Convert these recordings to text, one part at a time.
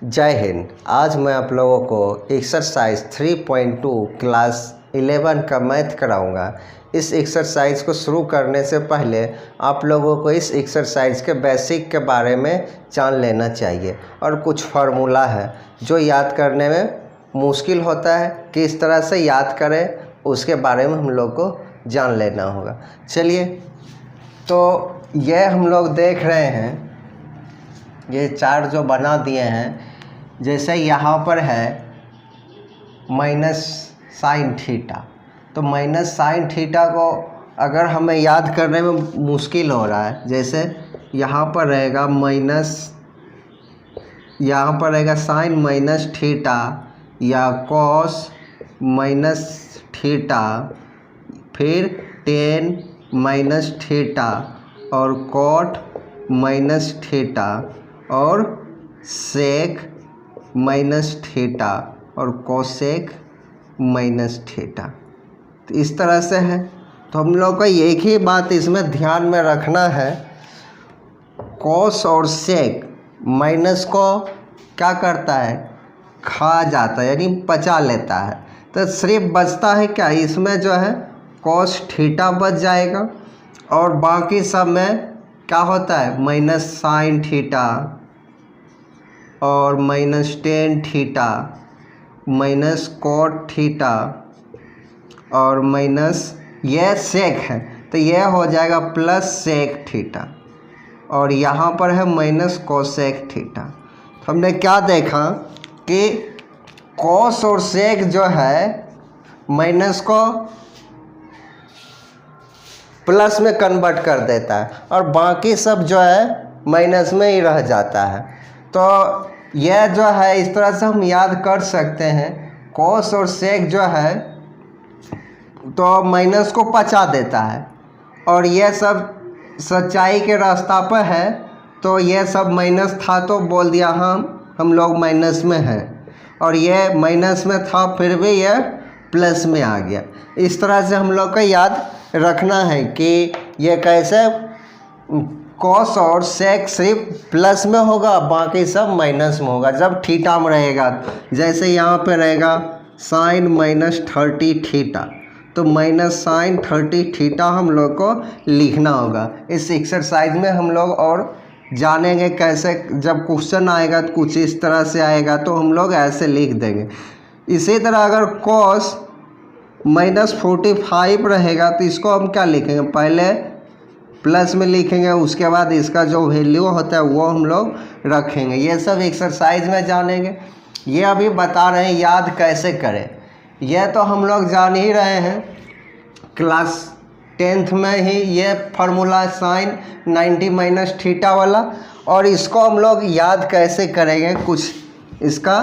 जय हिंद। आज मैं आप लोगों को एक्सरसाइज 3.2 क्लास 11 का मैथ कराऊंगा। इस एक्सरसाइज को शुरू करने से पहले आप लोगों को इस एक्सरसाइज के बेसिक के बारे में जान लेना चाहिए और कुछ फार्मूला है जो याद करने में मुश्किल होता है, किस तरह से याद करें उसके बारे में हम लोग को जान लेना होगा। चलिए, तो यह हम लोग देख रहे हैं, ये चार्ट जो बना दिए हैं, जैसे यहाँ पर है माइनस साइन थीटा, तो माइनस साइन थीटा को अगर हमें याद करने में मुश्किल हो रहा है, जैसे यहाँ पर रहेगा माइनस, यहाँ पर रहेगा साइन माइनस थीटा या कॉस माइनस थीटा, फिर टेन माइनस थीटा और कॉट माइनस थीटा और सेक माइनस थीटा और कोसेक माइनस थीटा। तो इस तरह से है। तो हम लोग को एक ही बात इसमें ध्यान में रखना है, कोस और सेक माइनस को क्या करता है, खा जाता है, यानी पचा लेता है। तो सिर्फ बचता है क्या, इसमें जो है कोस थीटा बच जाएगा और बाकी सब में क्या होता है माइनस साइन थीटा और minus tan theta minus cot theta और माइनस ये सेक है, तो यह हो जाएगा प्लस सेक थीटा और यहाँ पर है माइनस कोसेक थीटा। तो हमने क्या देखा कि कॉस और सेक जो है माइनस को प्लस में कन्वर्ट कर देता है और बाकी सब जो है माइनस में ही रह जाता है। तो यह जो है इस तरह से हम याद कर सकते हैं, कॉस और सेक जो है तो माइनस को पचा देता है और यह सब सच्चाई के रास्ता पर है, तो यह सब माइनस था तो बोल दिया हम लोग माइनस में हैं, और यह माइनस में था फिर भी यह प्लस में आ गया। इस तरह से हम लोग को याद रखना है कि यह कैसे कॉस और सेक सिर्फ प्लस में होगा, बाकी सब माइनस में होगा जब थीटा में रहेगा। जैसे यहाँ पे रहेगा साइन माइनस 30 थीटा, तो माइनस साइन 30 थीटा हम लोग को लिखना होगा। इस एक्सरसाइज में हम लोग और जानेंगे कैसे, जब क्वेश्चन आएगा तो कुछ इस तरह से आएगा तो हम लोग ऐसे लिख देंगे। इसी तरह अगर कॉस माइनस 45 रहेगा तो इसको हम क्या लिखेंगे, पहले प्लस में लिखेंगे, उसके बाद इसका जो वैल्यू होता है वो हम लोग रखेंगे। ये सब एक्सरसाइज में जानेंगे। ये अभी बता रहे हैं याद कैसे करें, यह तो हम लोग जान ही रहे हैं, क्लास 10th में ही ये फार्मूला साइन 90 माइनस थीटा वाला, और इसको हम लोग याद कैसे करेंगे, कुछ इसका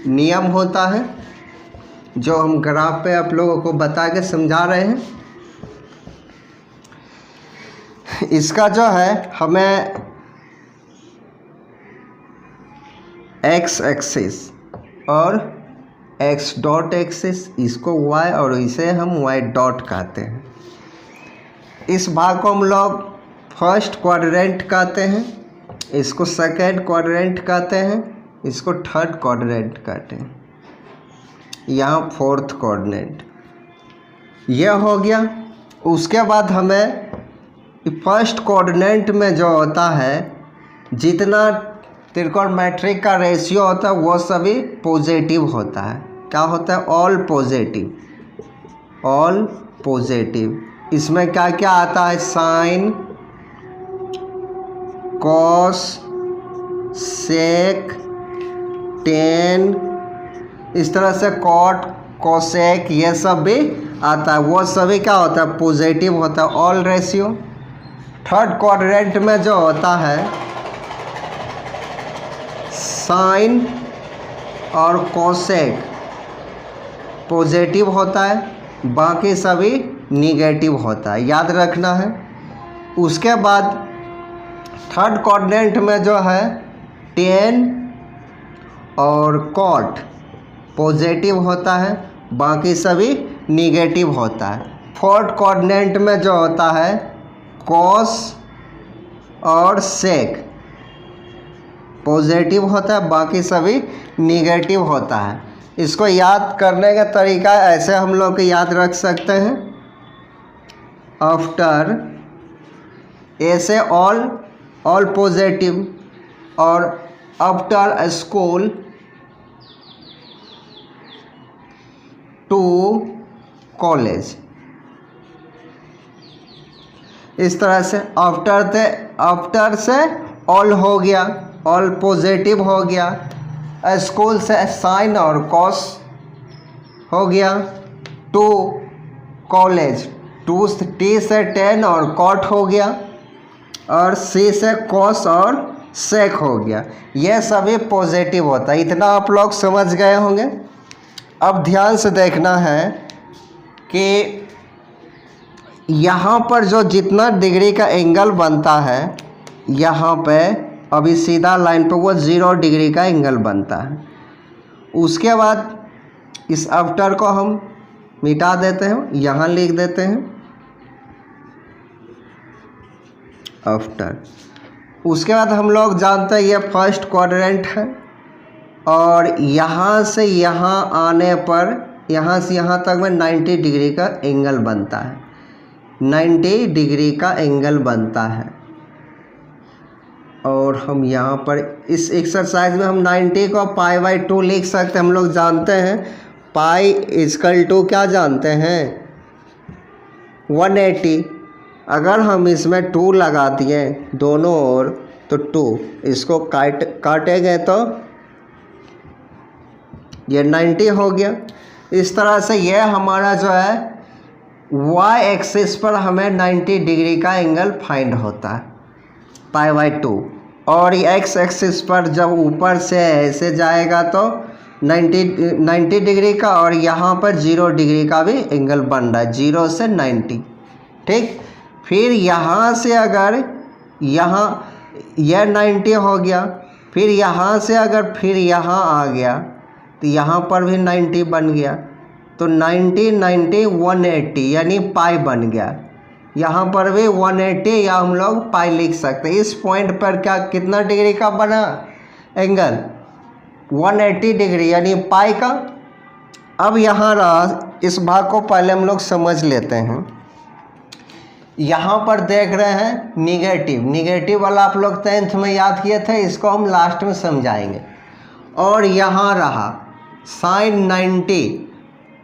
नियम होता है जो हम ग्राफ पे आप लोगों को बता के समझा रहे हैं। इसका जो है हमें एक्स एक्सिस और एक्स डॉट एक्सिस, इसको वाई और इसे हम वाई डॉट कहते हैं। इस भाग को हम लोग फर्स्ट क्वाड्रेंट कहते हैं, इसको सेकेंड क्वाड्रेंट कहते हैं, इसको थर्ड क्वाड्रेंट कहते हैं, यहाँ फोर्थ क्वाड्रेंट। यह हो गया। उसके बाद हमें फर्स्ट कोऑर्डिनेट में जो होता है, जितना त्रिकोणमिति का रेशियो होता है वो सभी पॉजिटिव होता है। क्या होता है, ऑल पॉजिटिव, ऑल पॉजिटिव। इसमें क्या क्या आता है, साइन, कॉस, सेक, टेन, इस तरह से कॉट, कोसेक, ये सब भी आता है। वो सभी क्या होता है, पॉजिटिव होता है, ऑल रेशियो। थर्ड क्वाड्रेंट में जो होता है साइन और कोसेक पॉजिटिव होता है, बाकी सभी निगेटिव होता है, याद रखना है। उसके बाद थर्ड क्वाड्रेंट में जो है टेन और कॉट पॉजिटिव होता है, बाकी सभी निगेटिव होता है। फोर्थ क्वाड्रेंट में जो होता है कॉस और सेक पॉजिटिव होता है, बाकी सभी निगेटिव होता है। इसको याद करने का तरीका ऐसे हम लोग याद रख सकते हैं, आफ्टर ए से ऑल पॉजिटिव, और आफ्टर स्कूल टू कॉलेज। इस तरह से आफ्टर से ऑल हो गया, ऑल पॉजिटिव हो गया, स्कूल से साइन और कॉस हो गया, टू कॉलेज टी से टेन और कॉट हो गया, और सी से कॉस और सेक हो गया। ये सभी पॉजिटिव होता है। इतना आप लोग समझ गए होंगे। अब ध्यान से देखना है कि यहाँ पर जो जितना डिग्री का एंगल बनता है, यहाँ पे अभी सीधा लाइन पे वो 0 डिग्री का एंगल बनता है। उसके बाद इस आफ्टर को हम मिटा देते हैं, यहाँ लिख देते हैं आफ्टर। उसके बाद हम लोग जानते हैं ये फर्स्ट क्वाड्रेंट है, और यहाँ से यहाँ आने पर यहाँ से यहाँ तक में 90 डिग्री का एंगल बनता है, 90 डिग्री का एंगल बनता है। और हम यहाँ पर इस एक्सरसाइज में हम 90 को π/2 लिख सकते हैं। हम लोग जानते हैं पाई इक्वल टू क्या जानते हैं, 180। अगर हम इसमें 2 लगा दिए दोनों ओर तो 2, इसको काटेंगे तो ये 90 हो गया। इस तरह से ये हमारा जो है y एक्सिस पर हमें 90 डिग्री का एंगल फाइंड होता है π/2, और x एक्सिस पर जब ऊपर से ऐसे जाएगा तो 90 डिग्री का, और यहाँ पर 0 डिग्री का भी एंगल बन रहा है, 0 से 90। ठीक, फिर यहाँ से अगर यहाँ यह 90 हो गया, फिर यहाँ से अगर फिर यहाँ आ गया तो यहाँ पर भी 90 बन गया, तो 90 90 180 यानी पाई बन गया। यहाँ पर भी 180 या हम लोग पाई लिख सकते हैं। इस पॉइंट पर क्या कितना डिग्री का बना एंगल, 180 डिग्री यानी पाई का। अब यहाँ रहा, इस भाग को पहले हम लोग समझ लेते हैं। यहाँ पर देख रहे हैं निगेटिव वाला आप लोग 10th में याद किए थे, इसको हम लास्ट में समझाएंगे। और यहाँ रहा साइन 90,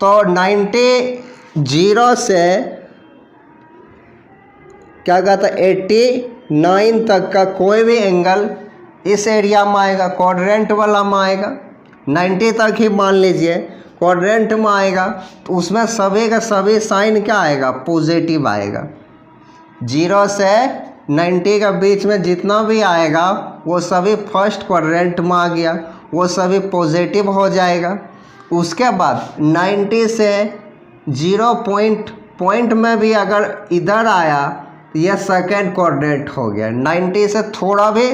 तो 90 0 से क्या कहता है 89 तक का कोई भी एंगल इस एरिया में आएगा, क्वाड्रेंट वाला में आएगा। 90 तक ही मान लीजिए क्वाड्रेंट में आएगा, तो उसमें सभी का सभी साइन क्या आएगा, पॉजिटिव आएगा। 0 से 90 के बीच में जितना भी आएगा वो सभी फर्स्ट क्वाड्रेंट में आ गया, वो सभी पॉजिटिव हो जाएगा। उसके बाद 90 से 0 पॉइंट में भी अगर इधर आया तो यह सेकेंड क्वाड्रेंट हो गया। 90 से थोड़ा भी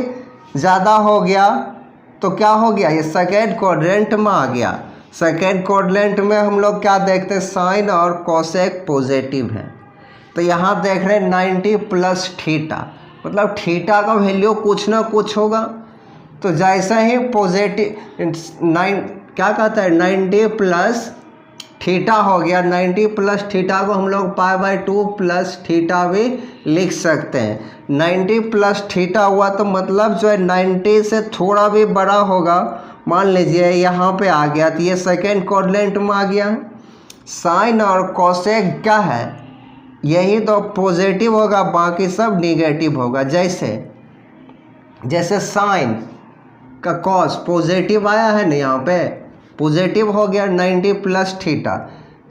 ज़्यादा हो गया तो क्या हो गया, ये सेकेंड क्वाड्रेंट में आ गया। सेकेंड क्वाड्रेंट में हम लोग क्या देखते हैं, साइन और कोसेक पॉजिटिव है। तो यहाँ देख रहे हैं 90 प्लस थीटा, मतलब थीटा का वैल्यू कुछ ना कुछ होगा। तो जैसे ही पॉजिटिव क्या कहता है 90 प्लस थीटा हो गया, 90 प्लस थीटा को हम लोग π/2 प्लस थीटा भी लिख सकते हैं। 90 प्लस थीटा हुआ तो मतलब जो है 90 से थोड़ा भी बड़ा होगा, मान लीजिए यहाँ पे आ गया तो ये सेकेंड क्वाड्रेंट में आ गया। साइन और कोसेक क्या है, यही तो पॉजिटिव होगा, बाकी सब निगेटिव होगा। जैसे साइन का कॉस पॉजिटिव आया है ना, यहाँ पे पॉजिटिव हो गया 90 plus theta.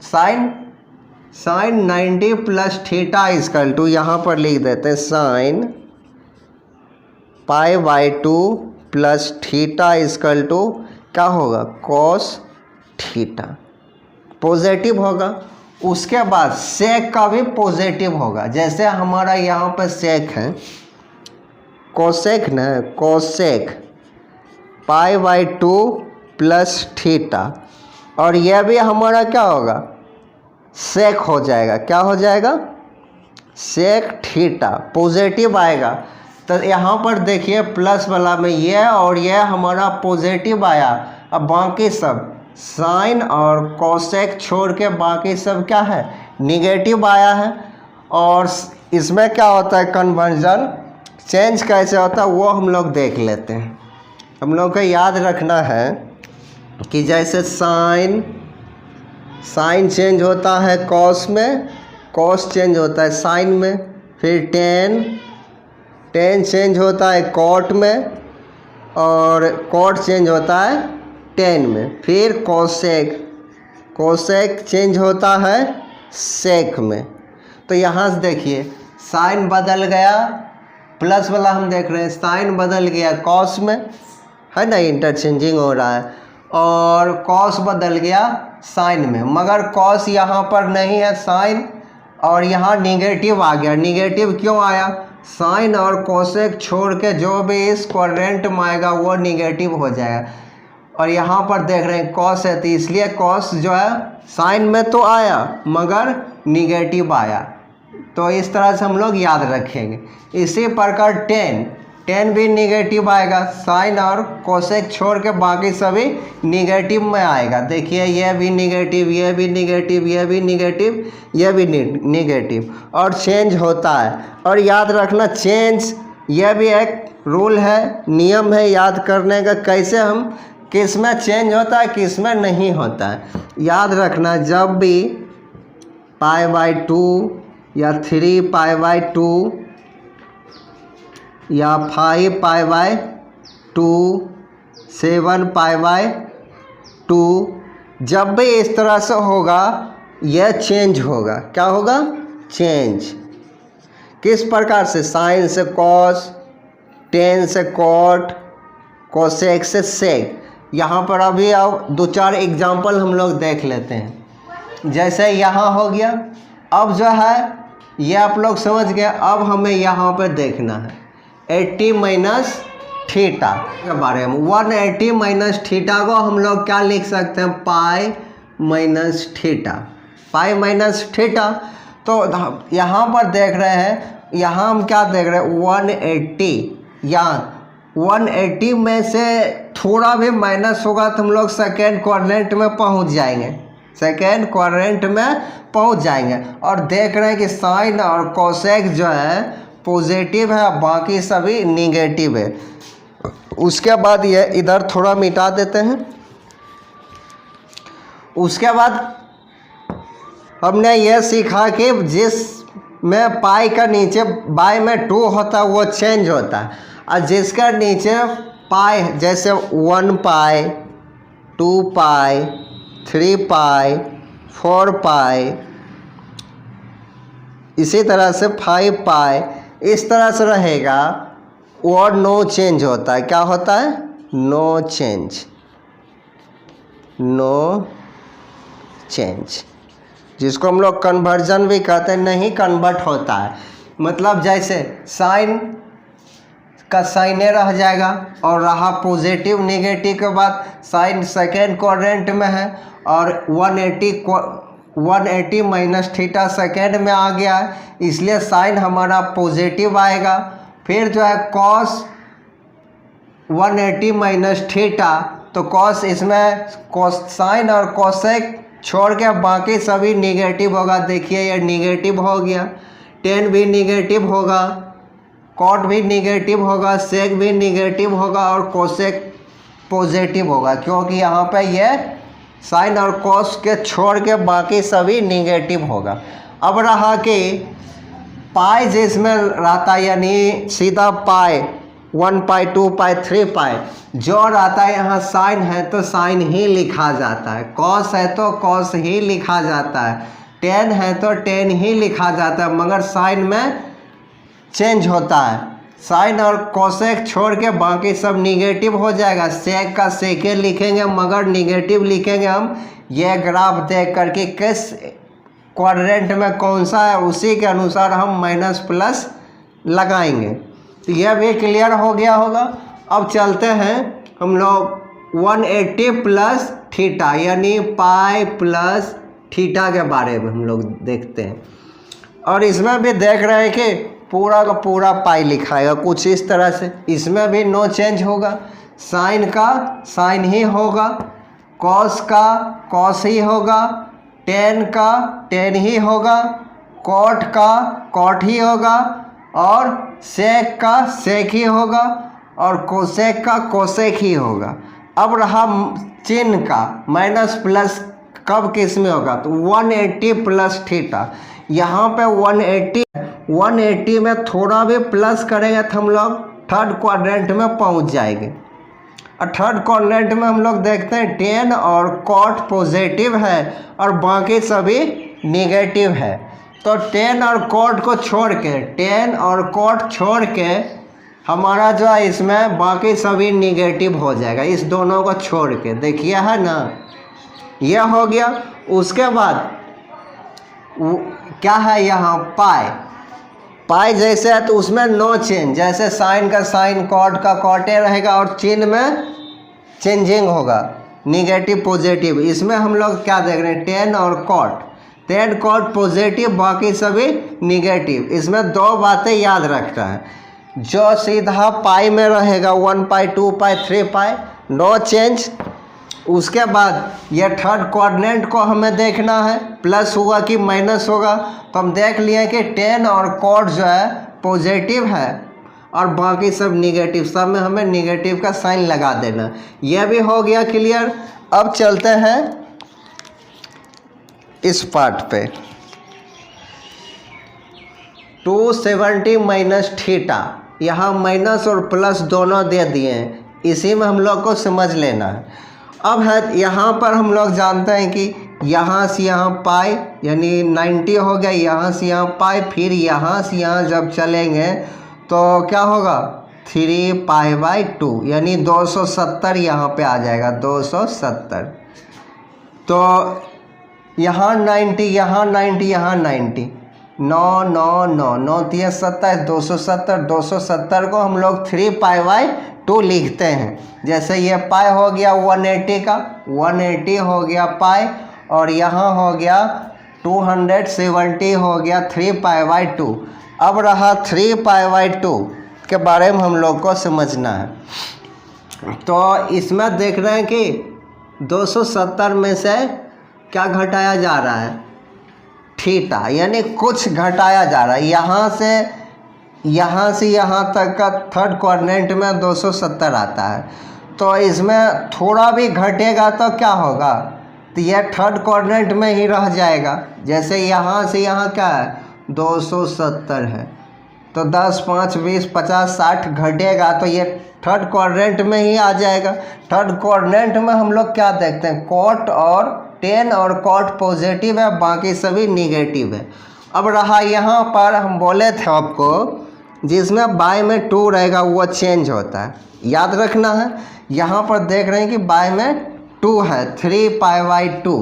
Sine 90 plus theta equal to, यहाँ पर लिख देते हैं sine π/2 plus theta equal to क्या होगा, कॉस थीटा, पॉजिटिव होगा। उसके बाद सेक का भी पॉजिटिव होगा। जैसे हमारा यहाँ पर सेक है, कोसेक न, कोसेक π/2 प्लस थीटा, और यह भी हमारा क्या होगा, सेक हो जाएगा। क्या हो जाएगा, सेक थीटा, पॉजिटिव आएगा। तो यहाँ पर देखिए प्लस वाला में ये और ये हमारा पॉजिटिव आया। अब बाकी सब साइन और कोसेक छोड़ के बाकी सब क्या है, निगेटिव आया है। और इसमें क्या होता है, कन्वर्जन चेंज कैसे होता है वो हम लोग देख लेते हैं। हम लोग को याद रखना है कि जैसे साइन चेंज होता है कॉस में, कॉस चेंज होता है साइन में, फिर टेन चेंज होता है कॉट में, और कॉट चेंज होता है टेन में, फिर कोसेक चेंज होता है सेक में। तो यहाँ से देखिए साइन बदल गया, प्लस वाला हम देख रहे हैं साइन बदल गया कॉस में, है ना, इंटरचेंजिंग हो रहा है, और कॉस बदल गया साइन में, मगर कॉस यहाँ पर नहीं है साइन, और यहाँ निगेटिव आ गया। निगेटिव क्यों आया, साइन और कोसेक छोड़ के जो भी इस क्वाड्रेंट में आएगा वो निगेटिव हो जाएगा। और यहाँ पर देख रहे हैं कॉस है, तो इसलिए कॉस जो है साइन में तो आया मगर निगेटिव आया। तो इस तरह से हम लोग याद रखेंगे। इसी प्रकार टेन भी निगेटिव आएगा, साइन और कोसेक छोड़ के बाकी सभी निगेटिव में आएगा। देखिए ये भी निगेटिव, ये भी निगेटिव, ये भी निगेटिव, ये भी निगेटिव, और चेंज होता है। और याद रखना चेंज, यह भी एक रूल है, नियम है याद करने का, कैसे हम किस में चेंज होता है किस में नहीं होता है। याद रखना जब भी π/2 या 3π/2 या 5π/2 7π/2 जब भी इस तरह से होगा यह चेंज होगा। क्या होगा, चेंज। किस प्रकार से, साइन से कॉस, टेन से कॉट, कोसेक से सेक। यहाँ पर अभी अब 2-4 एग्जाम्पल हम लोग देख लेते हैं। जैसे यहाँ हो गया, अब जो है ये आप लोग समझ गए। अब हमें यहाँ पर देखना है 80 माइनस थीटा के बारे में। 180 माइनस थीटा को हम लोग क्या लिख सकते हैं, pi minus theta, pi minus theta. तो यहाँ पर देख रहे हैं, यहाँ हम क्या देख रहे हैं 180, या 180 में से थोड़ा भी माइनस होगा तो हम लोग सेकेंड क्वाड्रेंट में पहुँच जाएंगे, सेकेंड क्वाड्रेंट में पहुँच जाएंगे। और देख रहे हैं कि साइन और कोसेक जो है पॉजिटिव है, बाकी सभी निगेटिव है। उसके बाद ये इधर थोड़ा मिटा देते हैं। उसके बाद हमने ये सीखा कि जिस में पाई का नीचे बाई में 2 होता है वो चेंज होता है, और जिसका नीचे पाई जैसे 1 पाई, 2 पाई, 3 पाई, 4 पाई, इसी तरह से 5 पाई, इस तरह से रहेगा, और नो चेंज होता है। क्या होता है, नो चेंज, नो चेंज, जिसको हम लोग कन्वर्जन भी कहते हैं, नहीं कन्वर्ट होता है। मतलब जैसे साइन का साइने रह जाएगा, और रहा पॉजिटिव निगेटिव के बाद साइन सेकेंड क्वाड्रेंट में है, और 180 माइनस थीटा सेकेंड में आ गया है, इसलिए साइन हमारा पॉजिटिव आएगा। फिर जो है कॉस 180 माइनस थीटा, तो कॉस इसमें कॉस साइन और कोसेक छोड़ के बाकी सभी निगेटिव होगा। देखिए ये निगेटिव हो गया, टेन भी निगेटिव होगा, कॉट भी निगेटिव होगा, सेक भी निगेटिव होगा, और कोसेक पॉजिटिव होगा, क्योंकि यहाँ पे ये साइन और कॉस के छोड़ के बाकी सभी निगेटिव होगा। अब रहा कि पाई जिसमें रहता है, यानी सीधा पाई 1 पाई, 2 पाई, 3 पाई जो रहता है, यहाँ साइन है तो साइन ही लिखा जाता है, कॉस है तो कॉस ही लिखा जाता है, टेन है तो टेन ही लिखा जाता है, मगर साइन में चेंज होता है। साइन और कोसेक छोड़ के बाकी सब निगेटिव हो जाएगा। सेक का सेके लिखेंगे मगर निगेटिव लिखेंगे हम, यह ग्राफ देख करके किस क्वाड्रेंट में कौन सा है उसी के अनुसार हम माइनस प्लस लगाएंगे। तो यह भी क्लियर हो गया होगा। अब चलते हैं हम लोग 180 प्लस थीटा यानी पाई प्लस थीटा के बारे में हम लोग देखते हैं। और इसमें भी देख रहे हैं कि पूरा का पूरा पाई लिखाएगा कुछ इस तरह से। इसमें भी नो चेंज होगा, साइन का साइन ही होगा, कॉस का कॉस ही होगा, टेन का टेन ही होगा, कॉट का कॉट ही होगा, और सेक का सेक ही होगा, और कोसेक का कोसेक ही होगा। अब रहा चिन्ह का माइनस प्लस कब किस में होगा, तो 180 प्लस थीटा। यहाँ पे 180 में थोड़ा भी प्लस करेंगे तो हम लोग थर्ड क्वाड्रेंट में पहुँच जाएंगे। और थर्ड क्वाड्रेंट में हम लोग देखते हैं टेन और कॉट पॉजिटिव है और बाकी सभी निगेटिव है। तो टेन और कॉट को छोड़ के, टेन और कॉट छोड़ के हमारा जो है इसमें बाकी सभी निगेटिव हो जाएगा, इस दोनों को छोड़ के। देखिए है ना, यह हो गया। उसके बाद क्या है यहाँ पाई, पाई जैसे है तो उसमें नो चेंज, जैसे साइन का साइन कॉट का कॉटे रहेगा, और चिन्ह में चेंजिंग होगा निगेटिव पॉजिटिव। इसमें हम लोग क्या देख रहे हैं, टेन और कॉट, टेन कॉट पॉजिटिव बाकी सभी निगेटिव। इसमें दो बातें याद रखना है, जो सीधा पाई में रहेगा 1 पाई 2 पाई 3 पाई नो चेंज। उसके बाद ये थर्ड क्वाड्रेंट को हमें देखना है प्लस होगा कि माइनस होगा। तो हम देख लिए कि टेन और कॉट जो है पॉजिटिव है और बाकी सब निगेटिव, सब में हमें निगेटिव का साइन लगा देना। यह भी हो गया क्लियर। अब चलते हैं इस पार्ट पे, 270 माइनस थीटा, यहाँ माइनस और प्लस दोनों दे दिए हैं, इसी में हम लोग को समझ लेना है। अब है यहाँ पर हम लोग जानते हैं कि यहाँ से यहाँ पाई यानी 90 हो गया, यहाँ से यहाँ पाई, फिर यहाँ से यहाँ जब चलेंगे तो क्या होगा 3 पाई बाई 2 यानी 270 यहाँ पे आ जाएगा 270। तो यहाँ 90 यहाँ 90 यहाँ 90, 9 9 9 9 3 27 270, 270 को हम लोग 3 पाई बाई 2 लिखते हैं। जैसे ये पाई हो गया 180 का, 180 हो गया पाई, और यहाँ हो गया 270 हो गया 3 पाई बाई 2। अब रहा 3 पाई बाई 2 के बारे में हम लोग को समझना है। तो इसमें देख रहे हैं कि 270 में से क्या घटाया जा रहा है, थीटा, यानी कुछ घटाया जा रहा है। यहाँ से यहाँ तक का थर्ड क्वाड्रेंट में 270 आता है, तो इसमें थोड़ा भी घटेगा तो क्या होगा, तो यह थर्ड क्वाड्रेंट में ही रह जाएगा। जैसे यहाँ से यहाँ क्या है 270 है, तो 10 5 20 50 60 घटेगा तो ये थर्ड क्वाड्रेंट में ही आ जाएगा। थर्ड क्वाड्रेंट में हम लोग क्या देखते हैं, कॉट और टेन और कॉट पॉजिटिव है, बाकी सभी निगेटिव है। अब रहा यहाँ पर हम बोले थे आपको जिसमें बाय में 2 रहेगा वो चेंज होता है, याद रखना है। यहाँ पर देख रहे हैं कि बाय में 2 है 3 पाई बाई 2,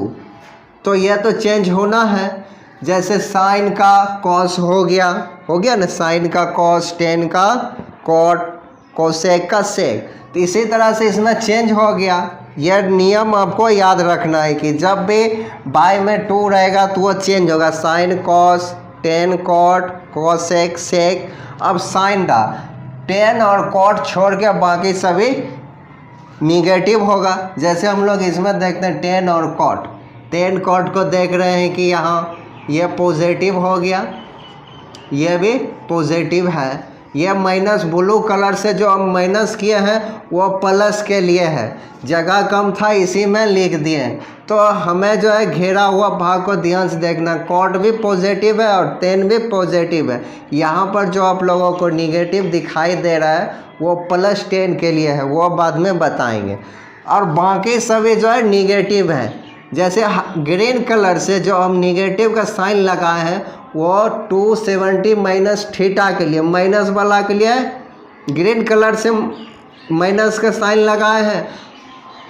तो यह तो चेंज होना है। जैसे साइन का कॉस हो गया ना, साइन का कॉस, टेन का कॉट, कोसेक का सेक, तो इसी तरह से इसमें चेंज हो गया। यह नियम आपको याद रखना है कि जब भी बाय में 2 रहेगा तो वो चेंज होगा, sine cos, tan cot, cosec sec. अब साइन का टेन और कॉट छोड़ के बाकी सभी निगेटिव होगा। जैसे हम लोग इसमें देखते हैं टेन और कॉट, टेन कॉट को देख रहे हैं कि यहाँ ये पॉजिटिव हो गया, ये भी पॉजिटिव है। ये माइनस ब्लू कलर से जो हम माइनस किए हैं वो प्लस के लिए है, जगह कम था इसी में लिख दिए। तो हमें जो है घेरा हुआ भाग को ध्यान से देखना, कॉट भी पॉजिटिव है और टेन भी पॉजिटिव है। यहाँ पर जो आप लोगों को निगेटिव दिखाई दे रहा है वो प्लस 10 के लिए है, वो बाद में बताएंगे। और बाकी सभी जो है निगेटिव है। जैसे ग्रीन कलर से जो हम निगेटिव का साइन लगाए हैं वो 270 माइनस थीटा के लिए, माइनस वाला के लिए ग्रीन कलर से माइनस का साइन लगाए हैं।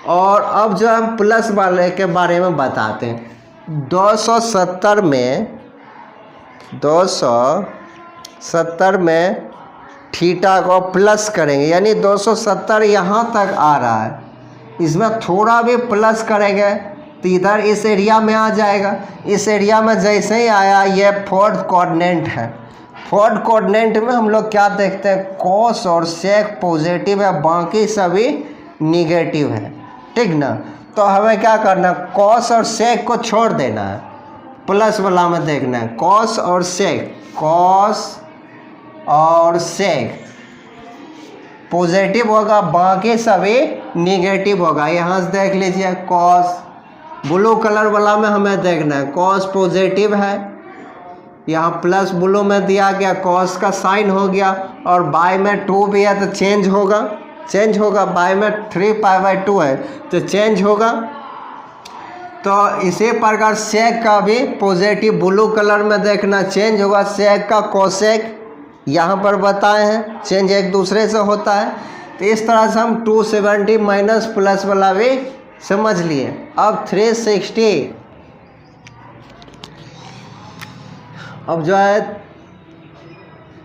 और अब जो हम प्लस वाले के बारे में बताते हैं, 270 में थीटा को प्लस करेंगे, यानी 270 यहाँ तक आ रहा है, इसमें थोड़ा भी प्लस करेंगे तो इधर इस एरिया में आ जाएगा। इस एरिया में जैसे ही आया, ये फोर्थ क्वाड्रेंट है, फोर्थ कोऑर्डिनेट में हम लोग क्या देखते हैं, कॉस और सेक पॉजिटिव है, बाकी सभी निगेटिव है, ठीक ना। तो हमें क्या करना है, कॉस और सेक को छोड़ देना है, प्लस वाला में देखना है, कॉस और सेक, कॉस और सेक पॉजिटिव होगा, बाकी सभी निगेटिव होगा। यहाँ से देख लीजिए कॉस, ब्लू कलर वाला में हमें देखना है, कॉस पॉजिटिव है, यहाँ प्लस ब्लू में दिया गया, कॉस का साइन हो गया, और बाय में 2 भी है तो चेंज होगा, बाय में 3π/2 है तो चेंज होगा। तो इसी प्रकार सेक का भी पॉजिटिव ब्लू कलर में देखना, चेंज होगा, सेक का कोसेक यहाँ पर बताए हैं, चेंज एक दूसरे से होता है। तो इस तरह से हम 270 माइनस प्लस वाला भी समझ लिए। अब 360, अब जो है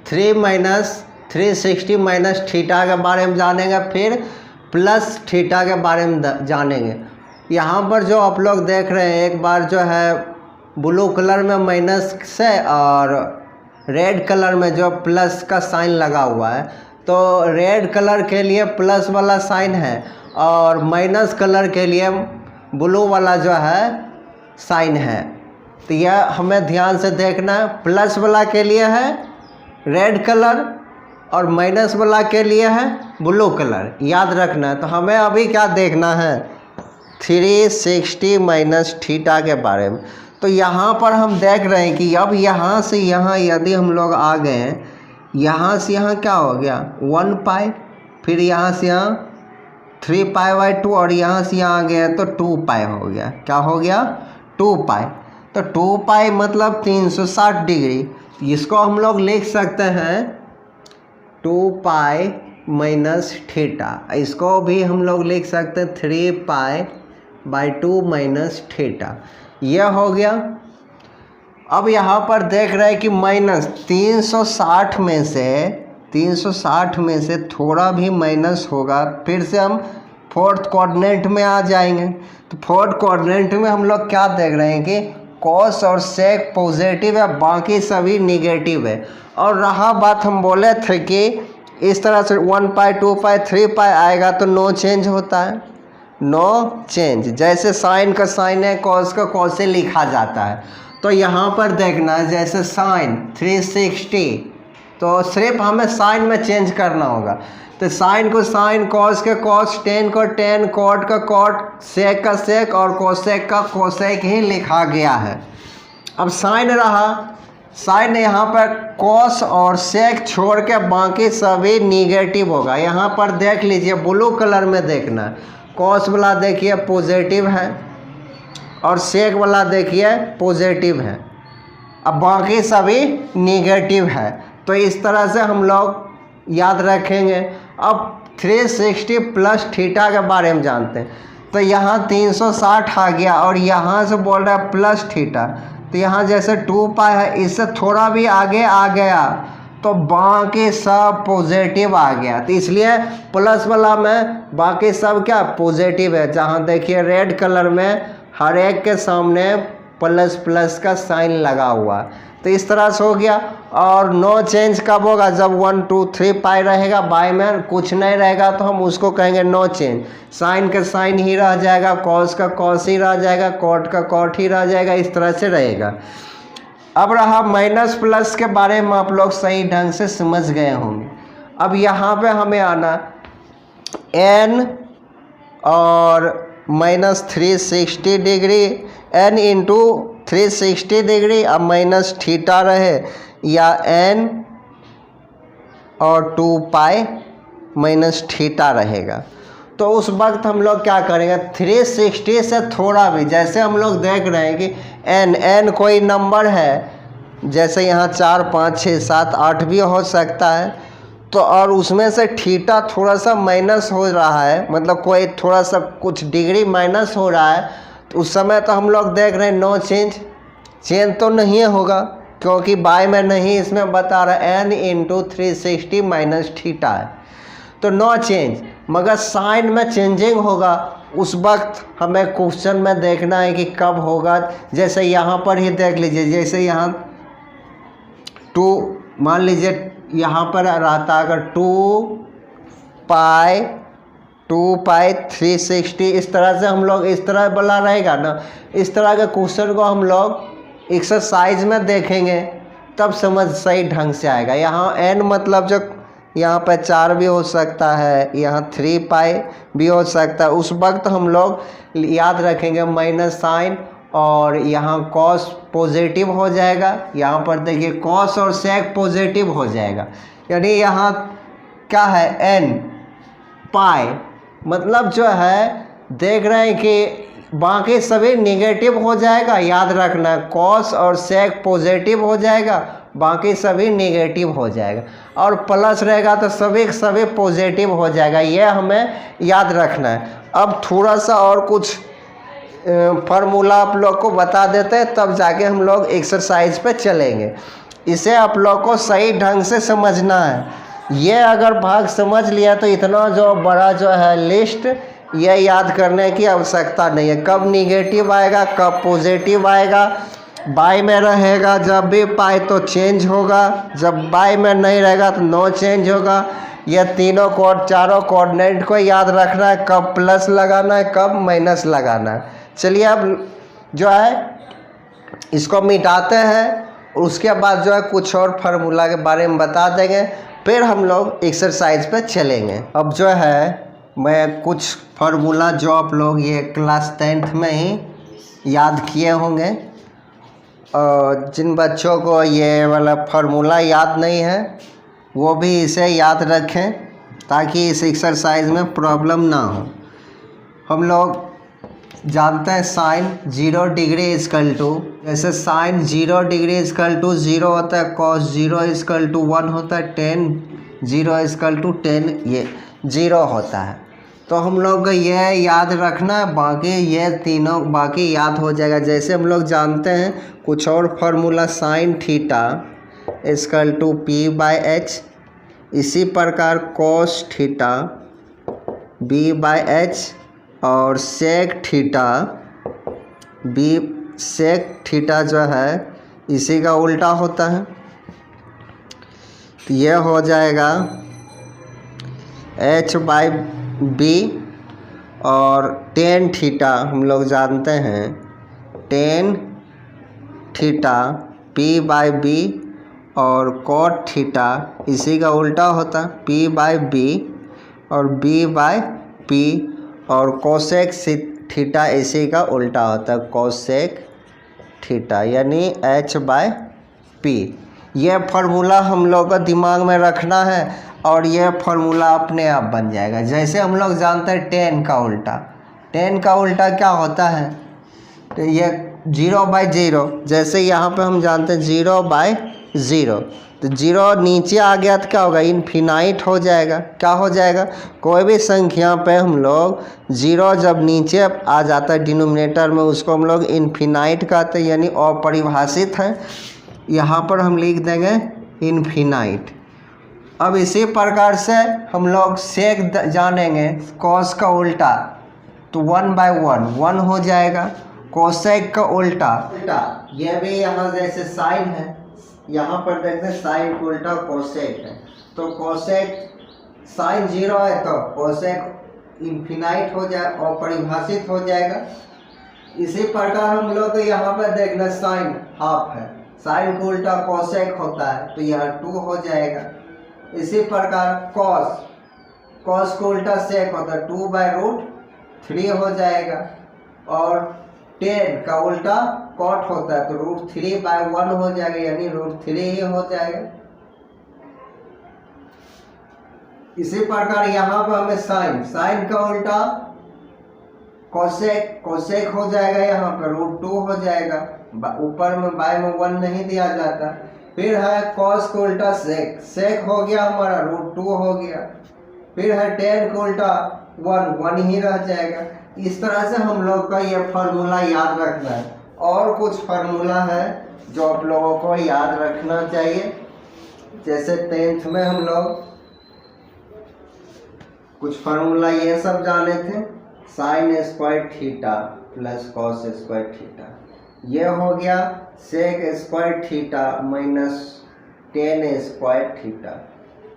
360 माइनस थीटा के बारे में जानेंगे, फिर प्लस थीटा के बारे में जानेंगे। यहाँ पर जो आप लोग देख रहे हैं, एक बार जो है ब्लू कलर में माइनस से और रेड कलर में जो प्लस का साइन लगा हुआ है, तो रेड कलर के लिए प्लस वाला साइन है और माइनस कलर के लिए ब्लू वाला जो है साइन है। तो यह हमें ध्यान से देखना है, प्लस वाला के लिए है रेड कलर और माइनस वाला के लिए है ब्लू कलर, याद रखना है। तो हमें अभी क्या देखना है, 360 माइनस थीटा के बारे में। तो यहाँ पर हम देख रहे हैं कि अब यहाँ से यहाँ यदि हम लोग आ गए हैं, यहाँ से यहाँ क्या हो गया 1π, फिर यहाँ से यहाँ 3π/2 और यहाँ से यहाँ आ गया तो 2π हो गया। क्या हो गया 2π। तो 2π मतलब 360 डिग्री। इसको हम लोग लिख सकते हैं 2π माइनस थीटा, इसको भी हम लोग लिख सकते हैं 3π/2 माइनस थीटा। यह हो गया। अब यहाँ पर देख रहे हैं कि माइनस 360 में से थोड़ा भी माइनस होगा, फिर से हम फोर्थ कोऑर्डिनेट में आ जाएंगे। तो फोर्थ कोऑर्डिनेट में हम लोग क्या देख रहे हैं कि कॉस और सेक पॉजिटिव है, बाकी सभी निगेटिव है। और रहा बात, हम बोले थे कि इस तरह से 1π 2π 3π आएगा तो नो चेंज होता है, नो चेंज। जैसे साइन का साइन है, कॉस का कॉस से लिखा जाता है। तो यहाँ पर देखना है जैसे साइन 360, तो सिर्फ हमें साइन में चेंज करना होगा। तो साइन को साइन, कॉस के कॉस, टेन को टेन, कॉट का कॉट, सेक का सेक और कोसेक का कोसेक ही लिखा गया है। अब साइन रहा, साइन यहाँ पर कॉस और सेक छोड़ के बाकी सभी निगेटिव होगा। यहाँ पर देख लीजिए ब्लू कलर में देखना है, कॉस वाला देखिए पॉजिटिव है और सेक वाला देखिए पॉजिटिव है, अब बाकी सभी निगेटिव है। तो इस तरह से हम लोग याद रखेंगे। अब 360 प्लस थीटा के बारे में जानते हैं। तो यहाँ 360 आ गया और यहाँ से बोल रहा है प्लस थीटा, तो यहाँ जैसे 2π है, इससे थोड़ा भी आगे आ गया तो बाकी सब पॉजिटिव आ गया। तो इसलिए प्लस वाला में बाकी सब क्या पॉजिटिव है। जहाँ देखिए रेड कलर में हर एक के सामने प्लस प्लस का साइन लगा हुआ। तो इस तरह से हो गया। और नो चेंज कब होगा, जब 1 2 3π रहेगा, बाय में कुछ नहीं रहेगा तो हम उसको कहेंगे नो चेंज। साइन का साइन ही रह जाएगा, कॉस का कॉस ही रह जाएगा, कॉट का कॉट ही रह जाएगा, इस तरह से रहेगा। अब रहा माइनस प्लस के बारे में, आप लोग सही ढंग से समझ गए होंगे। अब यहाँ पे हमें आना n और minus 360 degree, n into 360 degree, अब माइनस थीटा रहे, या n और 2π माइनस थीटा रहेगा। तो उस वक्त हम लोग क्या करेंगे, 360 से थोड़ा भी, जैसे हम लोग देख रहे हैं कि n कोई नंबर है, जैसे यहाँ 4 5 6 7 8 भी हो सकता है, तो और उसमें से थीटा थोड़ा सा माइनस हो रहा है, मतलब कोई थोड़ा सा कुछ डिग्री माइनस हो रहा है, तो उस समय तो हम लोग देख रहे हैं नो चेंज। चेंज तो नहीं होगा क्योंकि बाय में नहीं, इसमें बता रहा है n इंटू 360 माइनस थीटा है, तो नो चेंज। मगर साइन में चेंजिंग होगा, उस वक्त हमें क्वेश्चन में देखना है कि कब होगा। जैसे यहाँ पर ही देख लीजिए, जैसे यहाँ 2 मान लीजिए यहाँ पर रहता अगर 2 पाई 360, इस तरह से हम लोग, इस तरह वाला रहेगा ना, इस तरह के क्वेश्चन को हम लोग एक्सरसाइज में देखेंगे तब समझ सही ढंग से आएगा। यहाँ n मतलब जो यहाँ पर 4 भी हो सकता है, यहाँ 3 पाई भी हो सकता है, उस वक्त हम लोग याद रखेंगे माइनस साइन, और यहाँ कॉस पॉजिटिव हो जाएगा। यहाँ पर देखिए कॉस और सेक पॉजिटिव हो जाएगा, यानी यहाँ क्या है n पाई, मतलब जो है देख रहे हैं कि बाकी सभी निगेटिव हो जाएगा। याद रखना कॉस और सेक पॉजिटिव हो जाएगा, बाकी सभी निगेटिव हो जाएगा, और प्लस रहेगा तो सभी पॉजिटिव हो जाएगा। ये हमें याद रखना है। अब थोड़ा सा और कुछ फार्मूला आप लोग को बता देते हैं, तब जाके हम लोग एक्सरसाइज पे चलेंगे। इसे आप लोग को सही ढंग से समझना है। ये अगर भाग समझ लिया तो इतना जो बड़ा जो है लिस्ट, ये याद करने की आवश्यकता नहीं है। कब निगेटिव आएगा, कब पॉजिटिव आएगा, बाई में रहेगा जब भी पाई तो चेंज होगा, जब बाई में नहीं रहेगा तो नो चेंज होगा। ये चारों कोऑर्डिनेट को याद रखना है, कब प्लस लगाना है, कब माइनस लगाना है। चलिए अब जो है इसको मिटाते हैं, उसके बाद जो है कुछ और फार्मूला के बारे में बता देंगे, फिर हम लोग एक्सरसाइज पे चलेंगे। अब जो है मैं कुछ फार्मूला जो आप लोग ये क्लास 10th में ही याद किए होंगे, और जिन बच्चों को ये वाला फार्मूला याद नहीं है वो भी इसे याद रखें, ताकि इस एक्सरसाइज में प्रॉब्लम ना हो। हम लोग जानते हैं साइन 0 डिग्री इजकल टू, जैसे साइन 0 डिग्री इजकल टू 0 होता है, कॉस 0 इजकल टू 1 होता है, टेन 0 इजकल टू 10 ये 0 होता है। तो हम लोग को ये याद रखना है, बाकी ये तीनों बाकी याद हो जाएगा। जैसे हम लोग जानते हैं कुछ और formula, sine theta is equal to p/h, इसी प्रकार कॉस थीटा b/h, और सेक थीटा जो है इसी का उल्टा होता है। तो यह हो जाएगा h/b, और टेन थीटा हम लोग जानते हैं टेन थीटा p/b, और कॉट थीटा इसी का उल्टा होता p/b और b/p, और कोसेक थीटा इसी का उल्टा होता है कोसेक थीटा, यानी h/p। यह फार्मूला हम लोग को दिमाग में रखना है, और यह फार्मूला अपने आप बन जाएगा। जैसे हम लोग जानते हैं टेन का उल्टा क्या होता है, तो ये 0/0, जैसे यहाँ पे हम जानते हैं 0/0, तो 0 नीचे आ गया तो क्या होगा, इनफिनाइट हो जाएगा। क्या हो जाएगा, कोई भी संख्या पे हम लोग 0 जब नीचे आ जाता है डिनोमिनेटर में, उसको हम लोग इनफिनाइट कहते हैं, यानी अपरिभाषित है। यहाँ पर हम लिख देंगे इनफिनाइट। अब इसी प्रकार से हम लोग सेक जानेंगे, कॉस का उल्टा तो 1/1 हो जाएगा, कोसेक का उल्टा ये भी यहाँ जैसे साइन है, यहाँ पर देखते हैं साइन का उल्टा कोसेक है, तो कोसेक साइन 0 है तो कोसेक इनफिनाइट हो जाए और परिभाषित हो जाएगा। इसी प्रकार हम लोग यहाँ पर देखना साइन हाफ है, साइन का उल्टा कोसेक होता है, तो यह 2 हो जाएगा। इसी प्रकार कॉस का उल्टा सेक होता है, 2/√3 हो जाएगा, और टेन का उल्टा कॉट होता है, तो √3/1 हो जाएगा, यानी √3 ही हो जाएगा। इसी प्रकार यहाँ पर हमें साइन का उल्टा कोसेक हो जाएगा, यहाँ पर √2 हो जाएगा, ऊपर में बाय में 1 नहीं दिया जाता। फिर है कॉस का उल्टा सेक हो गया हमारा, √2 हो गया। फिर है टेन का उल्टा 1 ही रह जाएगा। इस तरह से हम लोग का ये फार्मूला याद रखना है। और कुछ फार्मूला है जो आप लोगों को याद रखना चाहिए, जैसे 10th में हम लोग कुछ फार्मूला ये सब जाने थे, sine square theta plus cos square theta, ये हो गया sec square theta minus tan square theta.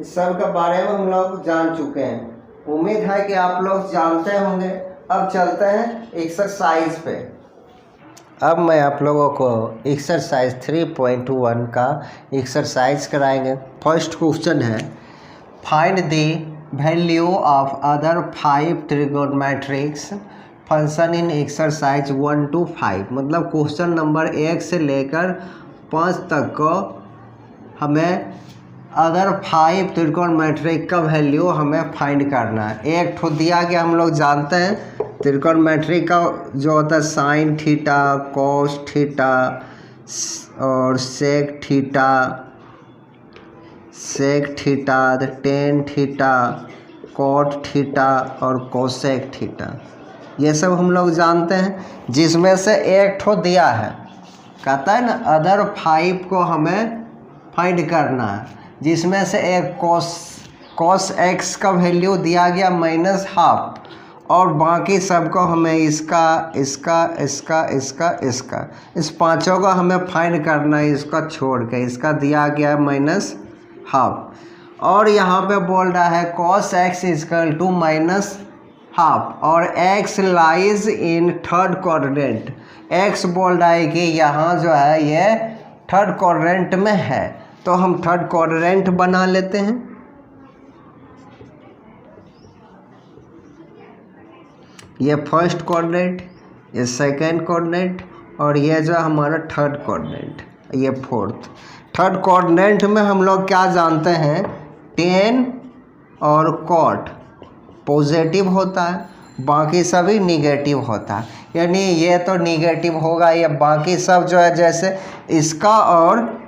इस सब के बारे में हम लोग जान चुके हैं, उम्मीद है कि आप लोग जानते होंगे। अब चलते हैं एक्सरसाइज पे। अब मैं आप लोगों को एक्सरसाइज 3.1 का एक्सरसाइज कराएंगे। फर्स्ट क्वेश्चन है, find the value of other 5 trigonometrics function in exercise 1 to 5। मतलब क्वेश्चन नंबर 1 से लेकर 5 तक को हमें अदर 5 ट्रिगोनोमेट्रिक का वैल्यू हमें फाइंड करना है। एक ठो दिया गया, हम लोग जानते हैं ट्रिगोनोमेट्रिक का जो होता है साइन थीटा, कॉस थीटा और sec theta, tan theta, cot theta और कोसेक थीटा, ये सब हम लोग जानते हैं। जिसमें से एक ठो दिया है, कहता है ना अदर 5 को हमें फाइंड करना है, जिसमें से एक कॉस एक्स का वैल्यू दिया गया -12 और बाकी सबको हमें इसका इस पांचों को हमें फाइंड करना है, इसका छोड़ के। इसका दिया गया -12 और यहाँ पे बोल रहा है कॉस एक्स इक्वल टू -12 और x lies in third quadrant. X बोल रहा है कि यहाँ जो है ये थर्ड क्वाड्रेंट में है, तो हम थर्ड क्वाड्रेंट बना लेते हैं। ये फर्स्ट क्वाड्रेंट, ये सेकंड क्वाड्रेंट और ये जो हमारा थर्ड क्वाड्रेंट, ये फोर्थ। थर्ड क्वाड्रेंट में हम लोग क्या जानते हैं, टेन और कॉट पॉजिटिव होता है, बाकी सभी निगेटिव होता है। यानी ये तो निगेटिव होगा, ये बाकी सब जो है जैसे इसका और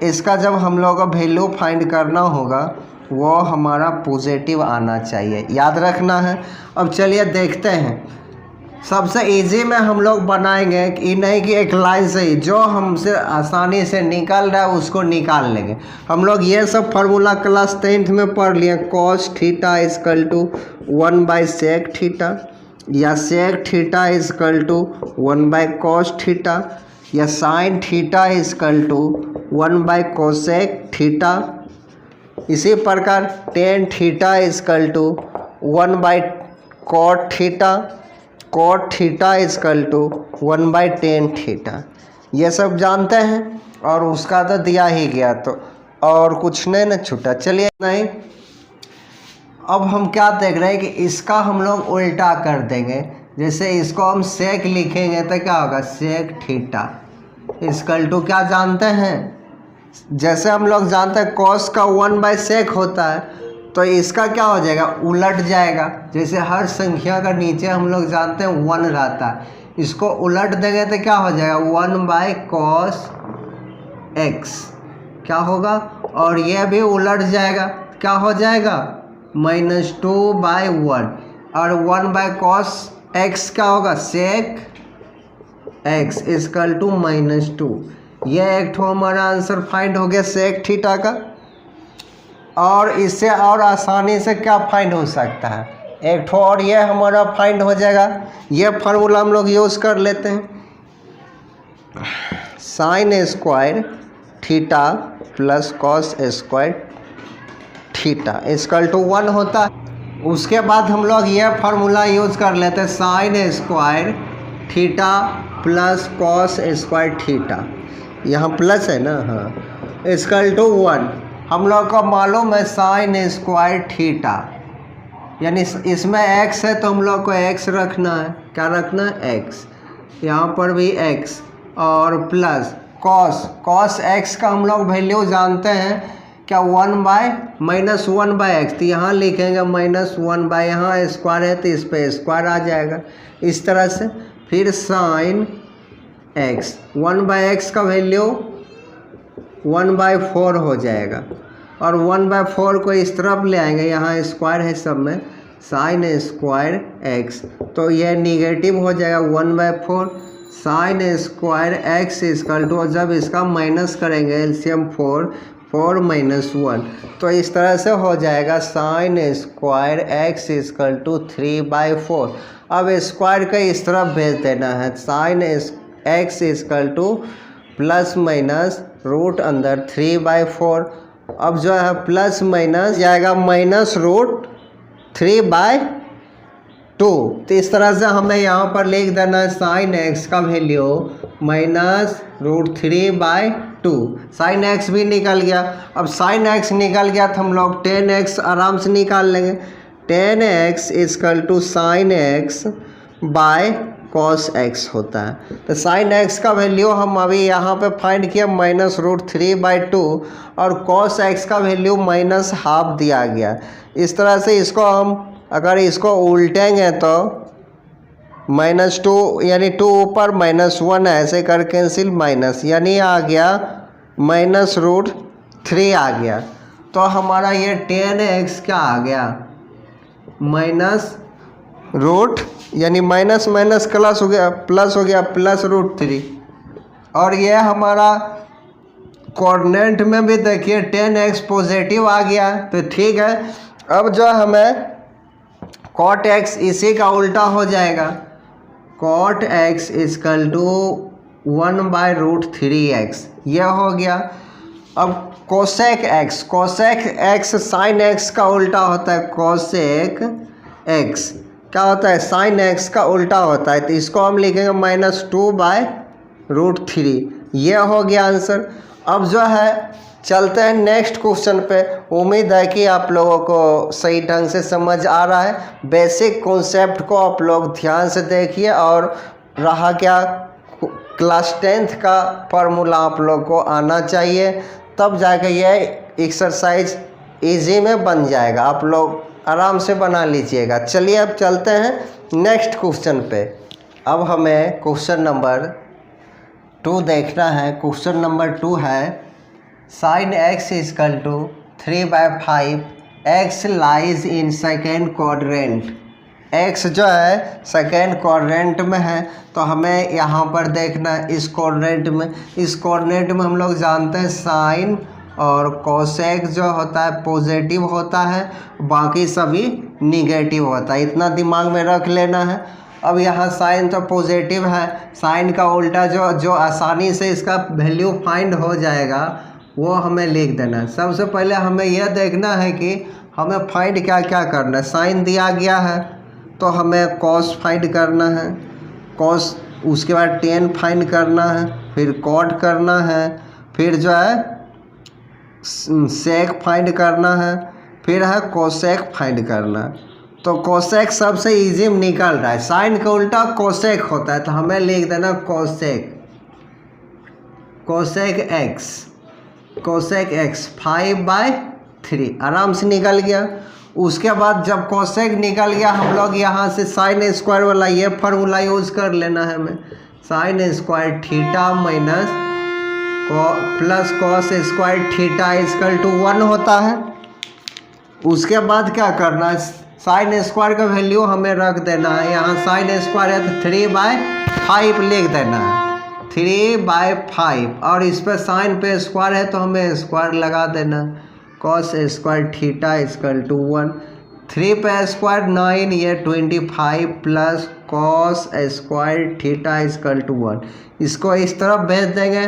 इसका जब हम लोग को वैल्यू फाइंड करना होगा वो हमारा पॉजिटिव आना चाहिए, याद रखना है। अब चलिए देखते हैं। सबसे इजी में हम लोग बनाएंगे कि नहीं कि एक लाइन से ही जो हमसे आसानी से निकल रहा है उसको निकाल लेंगे। हम लोग ये सब फार्मूला क्लास 10th में पढ़ लिए। Cos theta equal to 1/sec theta या sec theta equal to 1/cos theta या sine theta equal to 1/cosec theta. इसी प्रकार tan theta equal to 1/cot theta, cot theta equal to 1/tan theta. ये सब जानते हैं और उसका तो दिया ही गया, तो और कुछ नहीं ना छूटा। चलिए नहीं, अब हम क्या देख रहे हैं कि इसका हम लोग उल्टा कर देंगे। जैसे इसको हम सेक लिखेंगे तो क्या होगा, सेक थीटा इक्वल टू क्या जानते हैं, जैसे हम लोग जानते हैं कॉस का 1/sec होता है, तो इसका क्या हो जाएगा, उलट जाएगा। जैसे हर संख्या का नीचे हम लोग जानते हैं 1 रहता है, इसको उलट देंगे तो क्या हो जाएगा, 1/cos x क्या होगा, और यह भी उलट जाएगा, क्या हो जाएगा -2/1 और 1/cos x क्या होगा, sec x इक्वल टू -2। यह एक ठो हमारा आंसर फाइंड हो गया सेक थीटा का। और इससे और आसानी से क्या फाइंड हो सकता है, एक ठो और ये हमारा फाइंड हो जाएगा। ये फार्मूला हम लोग यूज़ कर लेते हैं, sine square theta plus cos square theta equal to 1 होता है। उसके बाद हम लोग ये फार्मूला यूज़ कर लेते हैं, sine square theta plus cos square theta, यहाँ प्लस है ना, हाँ, इक्वल टू 1। हम लोग को मालूम है साइन स्क्वायर थीटा, यानी इसमें x है तो हम लोग को x रखना है, क्या रखना है, x, यहाँ पर भी x, और प्लस कॉस x का हम लोग वैल्यू जानते हैं क्या, -1/x, तो यहाँ लिखेंगे -1/, यहाँ स्क्वायर है तो इस पर स्क्वायर आ जाएगा इस तरह से। फिर साइन x, 1/x का वैल्यू 1/4 हो जाएगा, और 1/4 को इस तरफ ले आएंगे, यहाँ स्क्वायर है सब में, साइन स्क्वायर x, तो यह निगेटिव हो जाएगा 1/4। Sine square x equal to, जब इसका माइनस करेंगे एलसीएम 4 -1, तो इस तरह से हो जाएगा sine square x equal to 3/4। अब स्क्वायर का इस तरफ भेज देना है, sine x equal to +- root अंदर 3/4। अब जो है प्लस माइनस जाएगा -√3/2। तो इस तरह से हमें यहाँ पर लिख देना है साइन एक्स का वैल्यू -√3/2। साइन एक्स भी निकल गया। अब साइन एक्स निकल गया तो हम लोग टेन एक्स आराम से निकाल लेंगे। Tan x is equal to sine x by cos x होता है। तो साइन एक्स का वैल्यू हम अभी यहाँ पे फाइंड किया -√3/2 और कॉस एक्स का वैल्यू -½ दिया गया। इस तरह से इसको हम अगर इसको उल्टेंगे तो -2 यानी 2 ऊपर -1 ऐसे कर कैंसिल माइनस यानी आ गया -√3 आ गया। तो हमारा ये 10x क्या आ गया -√ यानी माइनस माइनस प्लस हो गया +√3। और ये हमारा कोऑर्डिनेट में भी देखिए 10x पॉजिटिव आ गया। तो ठीक है, अब जो हमें cot x इसी का उल्टा हो जाएगा। cot x is equal to 1/√3x यह हो गया। अब कोसेक x साइन x का उल्टा होता है। कोसेक x क्या होता है? साइन x का उल्टा होता है। तो इसको हम लिखेंगे -2/√3। यह हो गया आंसर। अब जो है चलते हैं नेक्स्ट क्वेश्चन पे। उम्मीद है कि आप लोगों को सही ढंग से समझ आ रहा है। बेसिक कॉन्सेप्ट को आप लोग ध्यान से देखिए और रहा क्या क्लास 10th का फार्मूला आप लोग को आना चाहिए, तब जाके ये एक्सरसाइज इजी में बन जाएगा। आप लोग आराम से बना लीजिएगा। चलिए अब चलते हैं नेक्स्ट क्वेश्चन पे। अब हमें क्वेश्चन नंबर 2 देखना है। क्वेश्चन नंबर 2 है sine x is equal to 3/5 x lies in second quadrant. x जो है सेकेंड क्वाड्रेंट में है, तो हमें यहाँ पर देखना है इस क्वाड्रेंट में हम लोग जानते हैं साइन और कोसेक जो होता है पॉजिटिव होता है, बाकी सभी निगेटिव होता है। इतना दिमाग में रख लेना है। अब यहाँ साइन तो पॉजिटिव है, साइन का उल्टा जो आसानी से इसका वैल्यू फाइंड हो जाएगा वो हमें लिख देना है। सबसे पहले हमें यह देखना है कि हमें फाइंड क्या क्या करना है। साइन दिया गया है तो हमें कॉस फाइंड करना है, कॉस उसके बाद टेन फाइंड करना है, फिर कॉट करना है, फिर जो है सेक फाइंड करना है, फिर है कोसेक फाइंड करना है। तो कोसेक सबसे इजी में निकल रहा है। साइन का उल्टा कोसेक होता है, तो हमें लिख देना कोसेक x 5/3 आराम से निकल गया। उसके बाद जब कोसेक निकल गया हम लोग यहाँ से साइन स्क्वायर वाला ये फार्मूला यूज़ कर लेना है हमें। Sine square theta minus plus cos square theta is equal to 1 होता है। उसके बाद क्या करना है, साइन स्क्वायर का वैल्यू हमें रख देना है। यहाँ साइन स्क्वायर है तो 3/5 लिख देना है, 3/5। और इस पर साइन पे स्क्वायर है तो हमें स्क्वायर लगा देना। Cos square theta is equal to 1, 3 पे स्क्वायर 9, ये 25 plus cos square theta is equal to 1। इसको इस तरफ भेज देंगे।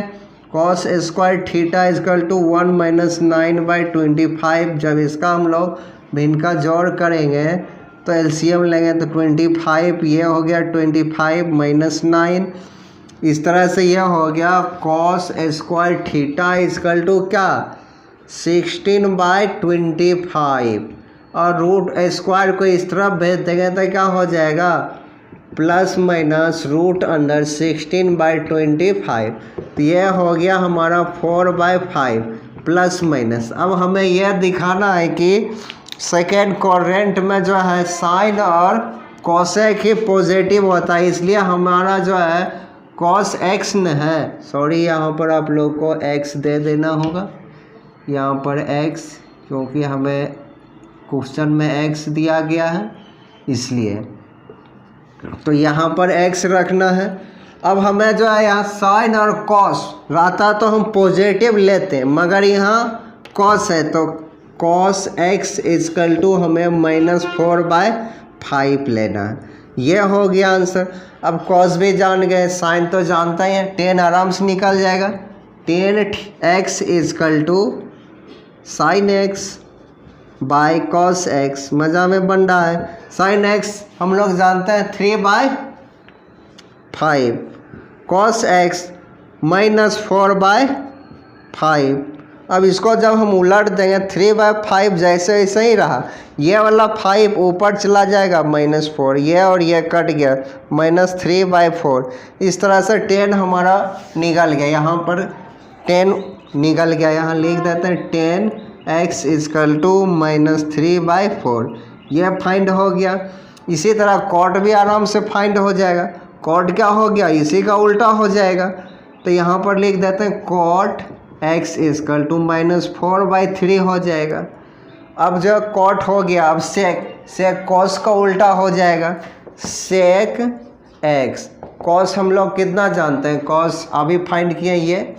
Cos square theta is equal to 1 - 9/25। जब इसका हम लोग भिन्न का जोड़ करेंगे तो एलसीएम लेंगे तो 25, ये हो गया 25 - 9। इस तरह से यह हो गया cos square theta is equal to क्या 16/25। और रूट स्क्वायर को इस तरफ भेज देंगे तो क्या हो जाएगा प्लस माइनस रूट अंडर 16/25। तो यह हो गया हमारा 4/5 प्लस माइनस। अब हमें यह दिखाना है कि सेकेंड क्वाड्रेंट में जो है साइन और कोसेक ही पॉजिटिव होता है, इसलिए हमारा जो है कॉस एक्स न है, सॉरी यहाँ पर आप लोग को एक्स दे देना होगा, यहाँ पर एक्स, क्योंकि हमें क्वेश्चन में एक्स दिया गया है इसलिए, तो यहाँ पर एक्स रखना है। अब हमें जो है यहाँ साइन और कॉस रहता तो हम पॉजिटिव लेते, मगर यहाँ कॉस है तो कॉस एक्स इजकल टू हमें -4/5 लेना है। ये हो गया आंसर। अब कॉस भी जान गए, साइन तो जानता ही है, 10 आराम से निकल जाएगा। 10x is equal to sine x by cos x. मज़ा में बन रहा है। साइन एक्स हम लोग जानते हैं 3/5, कॉस एक्स -4/5। अब इसको जब हम उलट देंगे 3/5 जैसे ऐसे ही रहा, ये वाला 5 ऊपर चला जाएगा -4, ये और ये कट गया -3/4। इस तरह से 10 हमारा निकल गया, यहाँ पर 10 निकल गया। यहाँ लिख देते हैं 10x इजकल टू -3/4। यह फाइंड हो गया। इसी तरह कॉट भी आराम से फाइंड हो जाएगा। कॉट क्या हो गया, इसी का उल्टा हो जाएगा। तो यहाँ पर लिख देते हैं कॉट x इजकल टू -4/3 हो जाएगा। अब जो कॉट हो गया, अब सेक कॉस का उल्टा हो जाएगा, सेक x। कॉस हम लोग कितना जानते हैं, कॉस अभी फाइंड किए, ये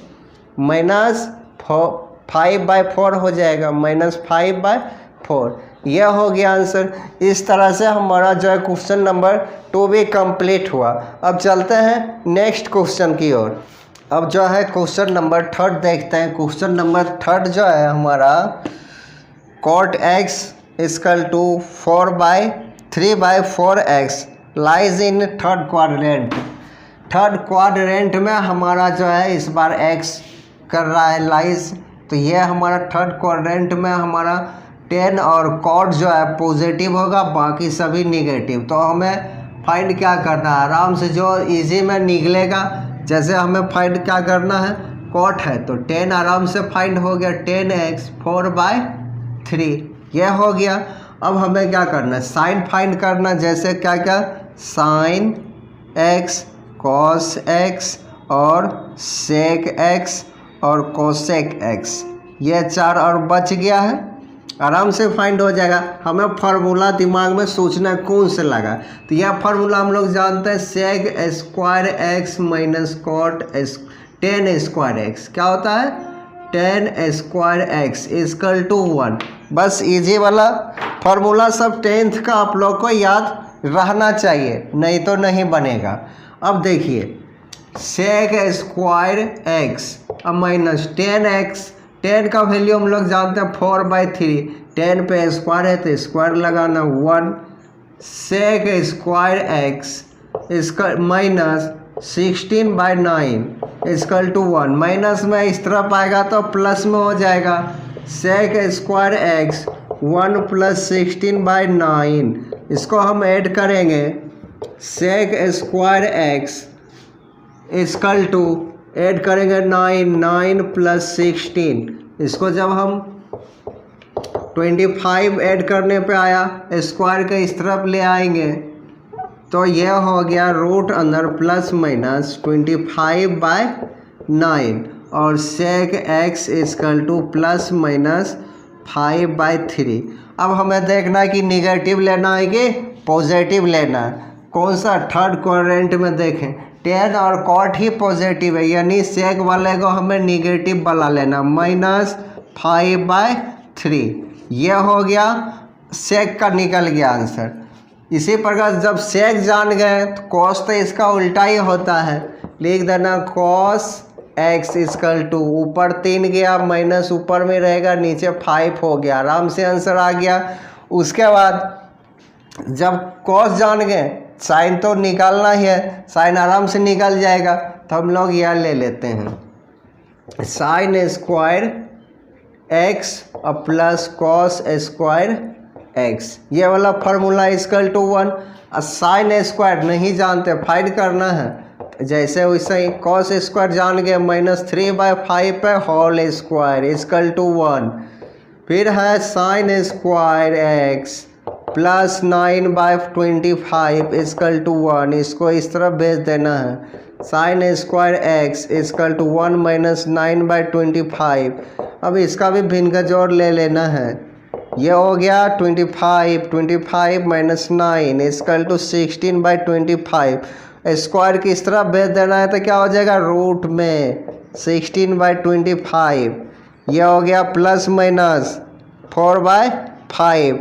-5/4 हो जाएगा, -5/4। यह हो गया आंसर। इस तरह से हमारा जो है क्वेश्चन नंबर 2 भी कंप्लीट हुआ। अब चलते हैं नेक्स्ट क्वेश्चन की ओर। अब जो है क्वेश्चन नंबर 3 देखते हैं। क्वेश्चन नंबर 3 जो है हमारा, cot x is equal to 3/4x lies in third quadrant. Third quadrant में हमारा जो है इस बार x कर रहा है लाइज। तो ये हमारा थर्ड क्वाड्रेंट में हमारा 10 और cot जो है पॉजिटिव होगा, बाकी सभी निगेटिव। तो हमें फाइंड क्या करना है, आराम से जो इजी में निकलेगा। जैसे हमें फाइंड क्या करना है, cot है तो 10 आराम से फाइंड हो गया, 10x 4/3 यह हो गया। अब हमें क्या करना है, साइन फाइंड करना। जैसे क्या क्या, साइन x कॉस x और सेक x और कोसेक x, ये 4 और बच गया है, आराम से फाइंड हो जाएगा। हमें फार्मूला दिमाग में सोचना है कौन से लगा। तो यह फार्मूला हम लोग जानते हैं, sec square x minus cot 10 square x क्या होता है, 10 स्क्वायर x इजकल टू 1। बस इजी वाला फार्मूला सब 10th का आप लोग को याद रहना चाहिए, नहीं तो नहीं बनेगा। अब देखिए, सेक स्क्वायर x अब माइनस 10x, 10 का वैल्यू हम लोग जानते हैं 4/3, 10 पे स्क्वायर है तो स्क्वायर लगाना 1। सेक स्क्वायर x इसका माइनस 16/9 इजकल टू 1। माइनस में इस तरफ आएगा तो प्लस में हो जाएगा, सेक स्क्वायर x 1 + 16/9। इसको हम ऐड करेंगे, sec square x is equal to add करेंगे 9 + 16। इसको जब हम 25 ऐड करने पे आया, स्क्वायर के इस तरफ ले आएंगे तो यह हो गया रूट अंदर प्लस माइनस 25/9 और sec x is equal to plus minus 5/3। अब हमें देखना है कि निगेटिव लेना है कि पॉजिटिव लेना है। कौन सा, थर्ड क्वाड्रेंट में देखें 10 और कॉट ही पॉजिटिव है, यानी सेक वाले को हमें निगेटिव वाला लेना, -5/3। यह हो गया, सेक का निकल गया आंसर। इसी प्रकार जब सेक जान गए तो कॉस तो इसका उल्टा ही होता है, लिख देना कॉस x इजकल टू, ऊपर 3 गया, माइनस ऊपर में रहेगा, नीचे 5 हो गया, आराम से आंसर आ गया। उसके बाद जब कॉस जान गए, साइन तो निकालना ही है, साइन आराम से निकल जाएगा। तो हम लोग यह ले लेते हैं, साइन स्क्वायर x और प्लस कॉस स्क्वायर x, ये वाला formula is equal to 1। Sine square नहीं जानते, फाइंड करना है। जैसे वैसे ही कॉस स्क्वायर जान गए, -3/5 पे होल स्क्वायर इजकल टू 1। फिर है sine square x plus 9/25 is equal to 1, इसको इस तरफ भेज देना है, sine square x is equal to 1 - 9/25। अब इसका भी भिन्न का जोड़ ले लेना है, ये हो गया 25 - 9 इजकल टू 16/25। स्क्वायर की इस तरफ भेज देना है तो क्या हो जाएगा, रूट में 16/25। यह हो गया प्लस माइनस 4/5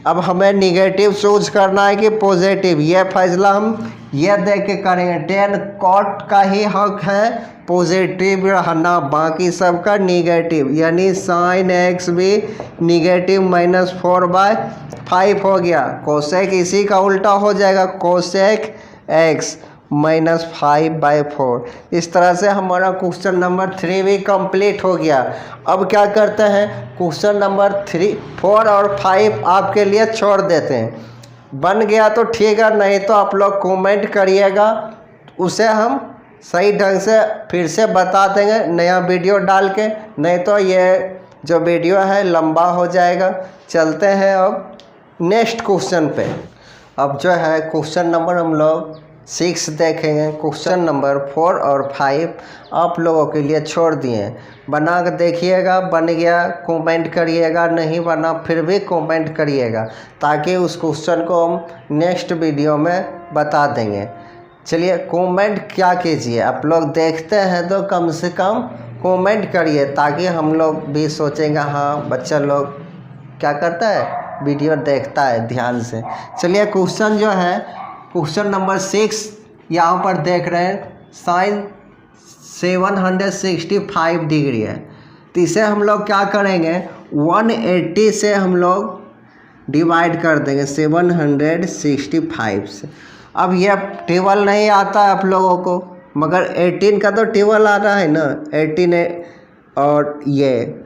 अब हमें निगेटिव चूज करना है कि पॉजिटिव, ये फैसला हम ये देख के करेंगे। टेन कॉट का ही हक है पॉजिटिव रहना, बाकी सबका निगेटिव, यानी साइन एक्स भी निगेटिव -4/5 हो गया। कोसेक इसी का उल्टा हो जाएगा, कोसेक एक्स -5/4। इस तरह से हमारा क्वेश्चन नंबर 3 भी कंप्लीट हो गया। अब क्या करते हैं, क्वेश्चन नंबर 3, 4 और 5 आपके लिए छोड़ देते हैं। बन गया तो ठीक है, नहीं तो आप लोग कमेंट करिएगा, उसे हम सही ढंग से फिर से बता देंगे नया वीडियो डाल के, नहीं तो ये जो वीडियो है लंबा हो जाएगा। चलते हैं अब नेक्स्ट क्वेश्चन पे। अब जो है क्वेश्चन नंबर हम लोग 6 देखेंगे। क्वेश्चन नंबर 4 और 5 आप लोगों के लिए छोड़ दिए, बना के देखिएगा, बन गया कमेंट करिएगा, नहीं बना फिर भी कमेंट करिएगा, ताकि उस क्वेश्चन को हम नेक्स्ट वीडियो में बता देंगे। चलिए कमेंट क्या कीजिए, आप लोग देखते हैं तो कम से कम कमेंट करिए, ताकि हम लोग भी सोचेंगे हाँ बच्चा लोग क्या करता है, वीडियो देखता है ध्यान से। चलिए क्वेश्चन जो है क्वेश्चन नंबर 6 यहाँ पर देख रहे हैं, साइन 765 डिग्री है, तो इसे हम लोग क्या करेंगे 180 से हम लोग डिवाइड कर देंगे 765 से। अब यह टेबल नहीं आता है आप लोगों को, मगर 18 का तो टेबल आ रहा है ना, 18 और ये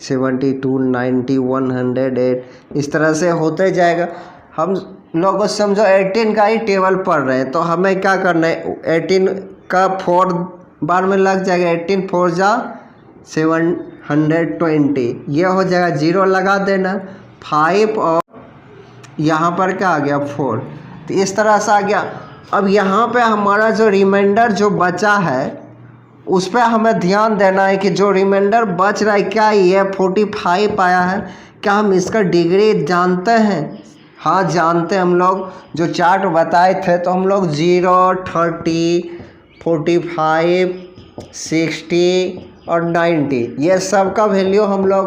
72 90 108 इस तरह से होते जाएगा। हम लोगों समझो 18 का ही टेबल पढ़ रहे हैं, तो हमें क्या करना है 18 का 4 बार में लग जाएगा, 18 4 जा 720, ये हो जाएगा, 0 लगा देना, 5 और यहाँ पर क्या आ गया 4, तो इस तरह से आ गया। अब यहाँ पे हमारा जो रिमाइंडर जो बचा है उस पर हमें ध्यान देना है कि जो रिमाइंडर बच रहा है क्या ये 45 आया है, क्या हम इसका डिग्री जानते हैं? हाँ जानते हैं, हम लोग जो चार्ट बताए थे तो हम लोग 0 30 45 60 और 90 ये सब का वैल्यू हम लोग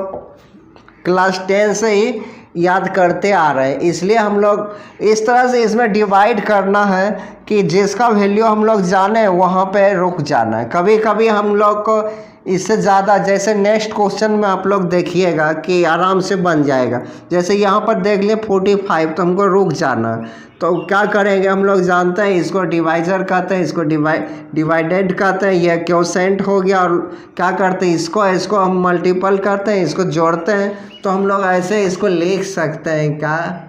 क्लास 10 से ही याद करते आ रहे हैं, इसलिए हम लोग इस तरह से इसमें डिवाइड करना है कि जिसका वैल्यू हम लोग जाने वहाँ पे रुक जाना है। कभी कभी हम लोग को इससे ज़्यादा, जैसे नेक्स्ट क्वेश्चन में आप लोग देखिएगा कि आराम से बन जाएगा। जैसे यहाँ पर देख लिए 45, तो हमको रुक जाना है, तो क्या करेंगे हम लोग जानते हैं, इसको डिवाइजर कहते हैं, इसको डिवाइडेड कहते हैं, यह क्वोशेंट हो गया। और क्या करते हैं इसको हम मल्टीपल करते हैं, इसको जोड़ते हैं, तो हम लोग ऐसे इसको लिख सकते हैं क्या,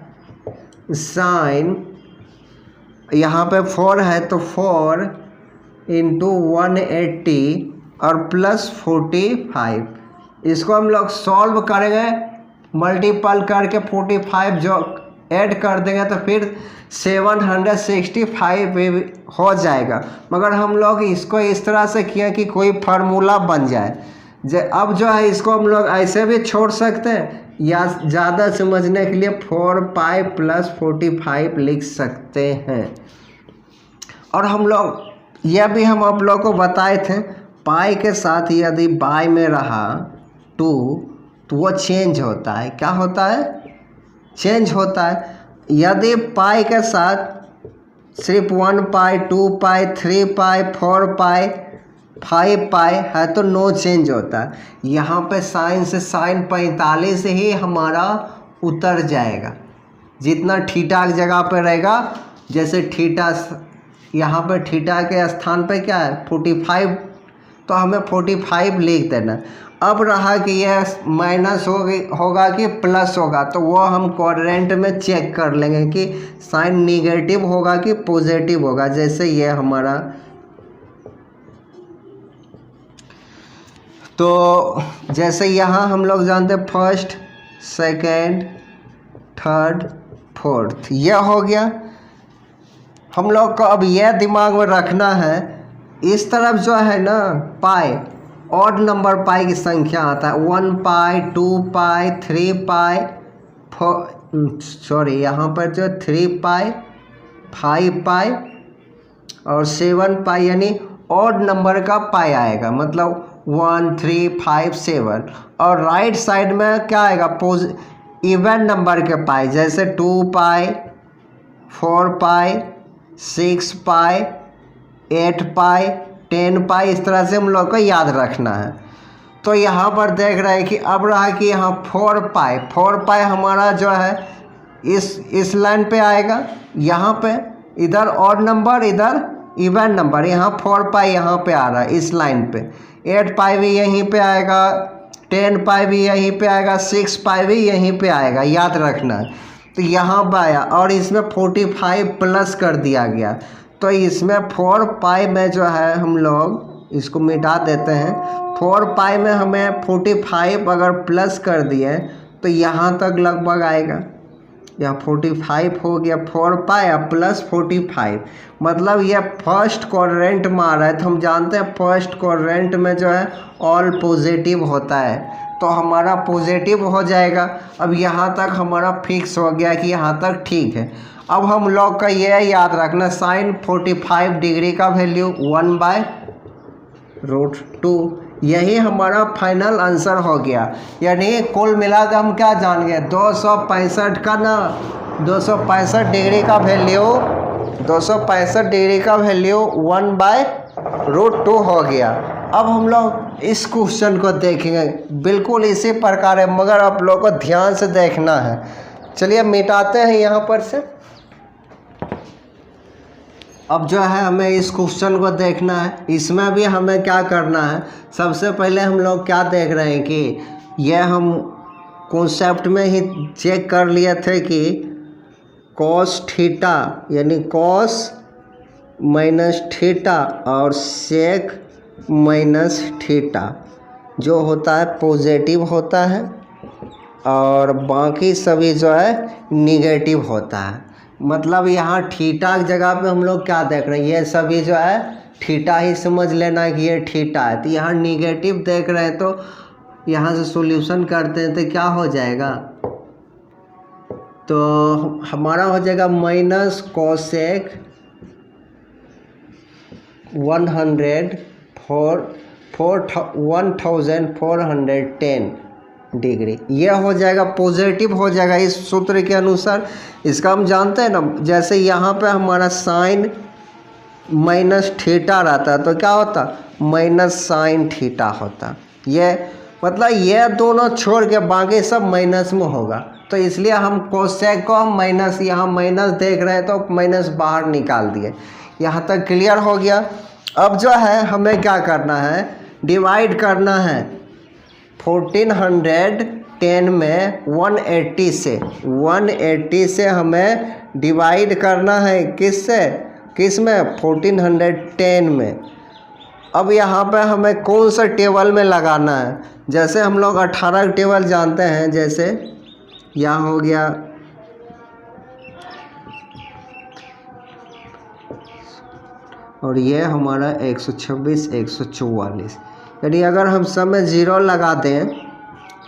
साइन यहाँ पे 4 है तो 4 इंटू 180 और प्लस 45, इसको हम लोग सॉल्व करेंगे, मल्टीपल करके 45 जो ऐड कर देंगे तो फिर 765 हो जाएगा। मगर हम लोग इसको इस तरह से किया कि कोई फार्मूला बन जाए। अब जो है इसको हम लोग ऐसे भी छोड़ सकते हैं, या ज़्यादा समझने के लिए 4π + 45 लिख सकते हैं। और हम लोग यह भी हम आप लोग को बताए थे, पाई के साथ यदि बाय में रहा 2 तो वो चेंज होता है, क्या होता है, चेंज होता है। यदि पाई के साथ सिर्फ 1π 2π 3π 4π 5π है तो नो चेंज होता है। यहाँ पे साइन से साइन 45 ही हमारा उतर जाएगा, जितना थीटा की जगह पे रहेगा, जैसे थीटा यहाँ पे थीटा के स्थान पे क्या है 45, तो हमें 45 लिख देना। अब रहा कि यह माइनस होगा कि प्लस होगा, तो वो हम क्वाड्रेंट में चेक कर लेंगे कि साइन निगेटिव होगा कि पॉजिटिव होगा। जैसे ये हमारा, तो जैसे यहाँ हम लोग जानते हैं फर्स्ट सेकेंड थर्ड फोर्थ, यह हो गया। हम लोग को अब यह दिमाग में रखना है, इस तरफ जो है ना पाई, ऑड नंबर पाई की संख्या आता है, 1π 2π 3π यहाँ पर जो 3π 5π और 7π, यानी ऑड नंबर का पाई आएगा, मतलब 1357 और राइट साइड में क्या आएगा इवन नंबर के पाई, जैसे 2 पाई, 4 पाई, 6 पाई, 8 पाई, 10 पाई, इस तरह से हम लोग को याद रखना है। तो यहाँ पर देख रहे हैं कि अब रहा कि यहाँ 4 पाई हमारा जो है इस लाइन पे आएगा, यहाँ पे इधर ऑड नंबर इधर इवन नंबर, यहाँ 4 पाई यहाँ पे आ रहा है इस लाइन पे, 8 पाई भी यहीं पे आएगा, 10 पाई भी यहीं पे आएगा, 6 पाई भी यहीं पे आएगा, याद रखना है। तो यहाँ पे आया और इसमें 45 प्लस कर दिया गया, तो इसमें 4 पाई में जो है हम लोग इसको मिटा देते हैं। 4 पाई में हमें 45 अगर प्लस कर दिए तो यहाँ तक लगभग आएगा, यहाँ 45 हो गया, 4 पाई प्लस 45, मतलब ये फर्स्ट क्वाड्रेंट में आ रहा है। तो हम जानते हैं फर्स्ट क्वाड्रेंट में जो है ऑल पॉजिटिव होता है, तो हमारा पॉजिटिव हो जाएगा। अब यहाँ तक हमारा फिक्स हो गया कि यहाँ तक ठीक है। अब हम लोग का ये याद रखना साइन 45 डिग्री का वैल्यू 1/√2, यही हमारा फाइनल आंसर हो गया। यानी कुल मिलाकर हम क्या जान गए, 265 का ना 265 डिग्री का वैल्यू 265 डिग्री का वैल्यू 1/√2 हो गया। अब हम लोग इस क्वेश्चन को देखेंगे, बिल्कुल इसी प्रकार है मगर आप लोग को ध्यान से देखना है। चलिए मिटाते हैं यहाँ पर से। अब जो है हमें इस क्वेश्चन को देखना है, इसमें भी हमें क्या करना है। सबसे पहले हम लोग क्या देख रहे हैं कि यह हम कॉन्सेप्ट में ही चेक कर लिए थे कि कॉस थीटा यानी कॉस माइनस थीटा और सेक माइनस थीटा जो होता है पॉजिटिव होता है और बाकी सभी जो है निगेटिव होता है। मतलब यहाँ थीटा की जगह पे हम लोग क्या देख रहे हैं, ये सभी जो है थीटा ही समझ लेना है कि ये थीटा है। तो यहाँ निगेटिव देख रहे हैं तो यहाँ से सॉल्यूशन करते हैं तो क्या हो जाएगा, तो हमारा हो जाएगा माइनस कोसेक 1410 डिग्री, यह हो जाएगा पॉजिटिव हो जाएगा इस सूत्र के अनुसार। इसका हम जानते हैं ना, जैसे यहाँ पे हमारा साइन माइनस थीटा रहता है तो क्या होता, माइनस साइन थीटा होता। ये मतलब ये दोनों छोड़ के बाकी सब माइनस में होगा, तो इसलिए हम कोसेक को हम माइनस, यहाँ माइनस देख रहे हैं तो माइनस बाहर निकाल दिए। यहाँ तक क्लियर हो गया। अब जो है हमें क्या करना है, डिवाइड करना है 1410 में 180 से हमें डिवाइड करना है किस में 1410 में। अब यहाँ पे हमें कौन सा टेबल में लगाना है, जैसे हम लोग 18 टेबल जानते हैं, जैसे यहाँ हो गया और ये हमारा 126 144, यानी अगर हम सब में 0 लगा दें,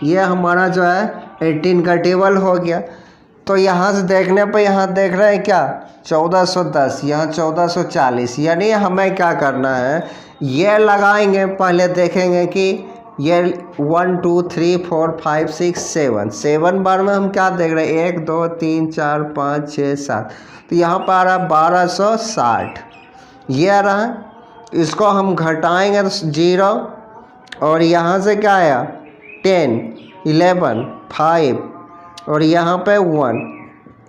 ये हमारा जो है 18 का टेबल हो गया। तो यहाँ से देखने पर यहाँ देख रहे हैं क्या 1410, यहाँ 1440, यानी हमें क्या करना है, ये लगाएंगे, पहले देखेंगे कि ये 1 2 3 4 5 6 7 बार में हम क्या देख रहे हैं 1 2 3 4 5 6 7, तो यहाँ पर आ रहा 1260, ये रहा। इसको हम घटाएंगे तो 0 और यहाँ से क्या आया 10 11 5 और यहाँ पे 1,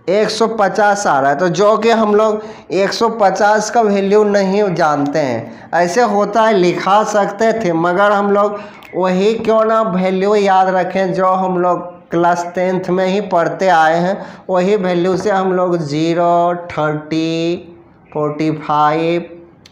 150 आ रहा है। तो जो कि हम लोग 150 का वैल्यू नहीं जानते हैं, ऐसे होता है लिखा सकते थे मगर हम लोग वही क्यों ना वैल्यू याद रखें जो हम लोग क्लास 10th में ही पढ़ते आए हैं, वही वैल्यू से हम लोग 0 30 45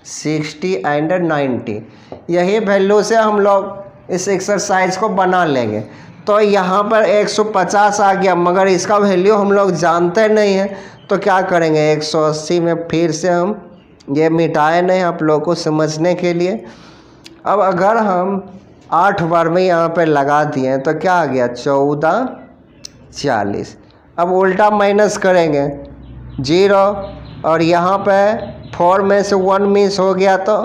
60 एंड 90 यही वैल्यू से हम लोग इस एक्सरसाइज को बना लेंगे। तो यहाँ पर 150 आ गया मगर इसका वैल्यू हम लोग जानते नहीं हैं, तो क्या करेंगे 180 में फिर से हम ये मिटाए नहीं आप लोग को समझने के लिए। अब अगर हम 8 बार में यहाँ पे लगा दिए तो क्या आ गया 1440। अब उल्टा माइनस करेंगे 0 और यहाँ पे 4 में से 1 मिस हो गया तो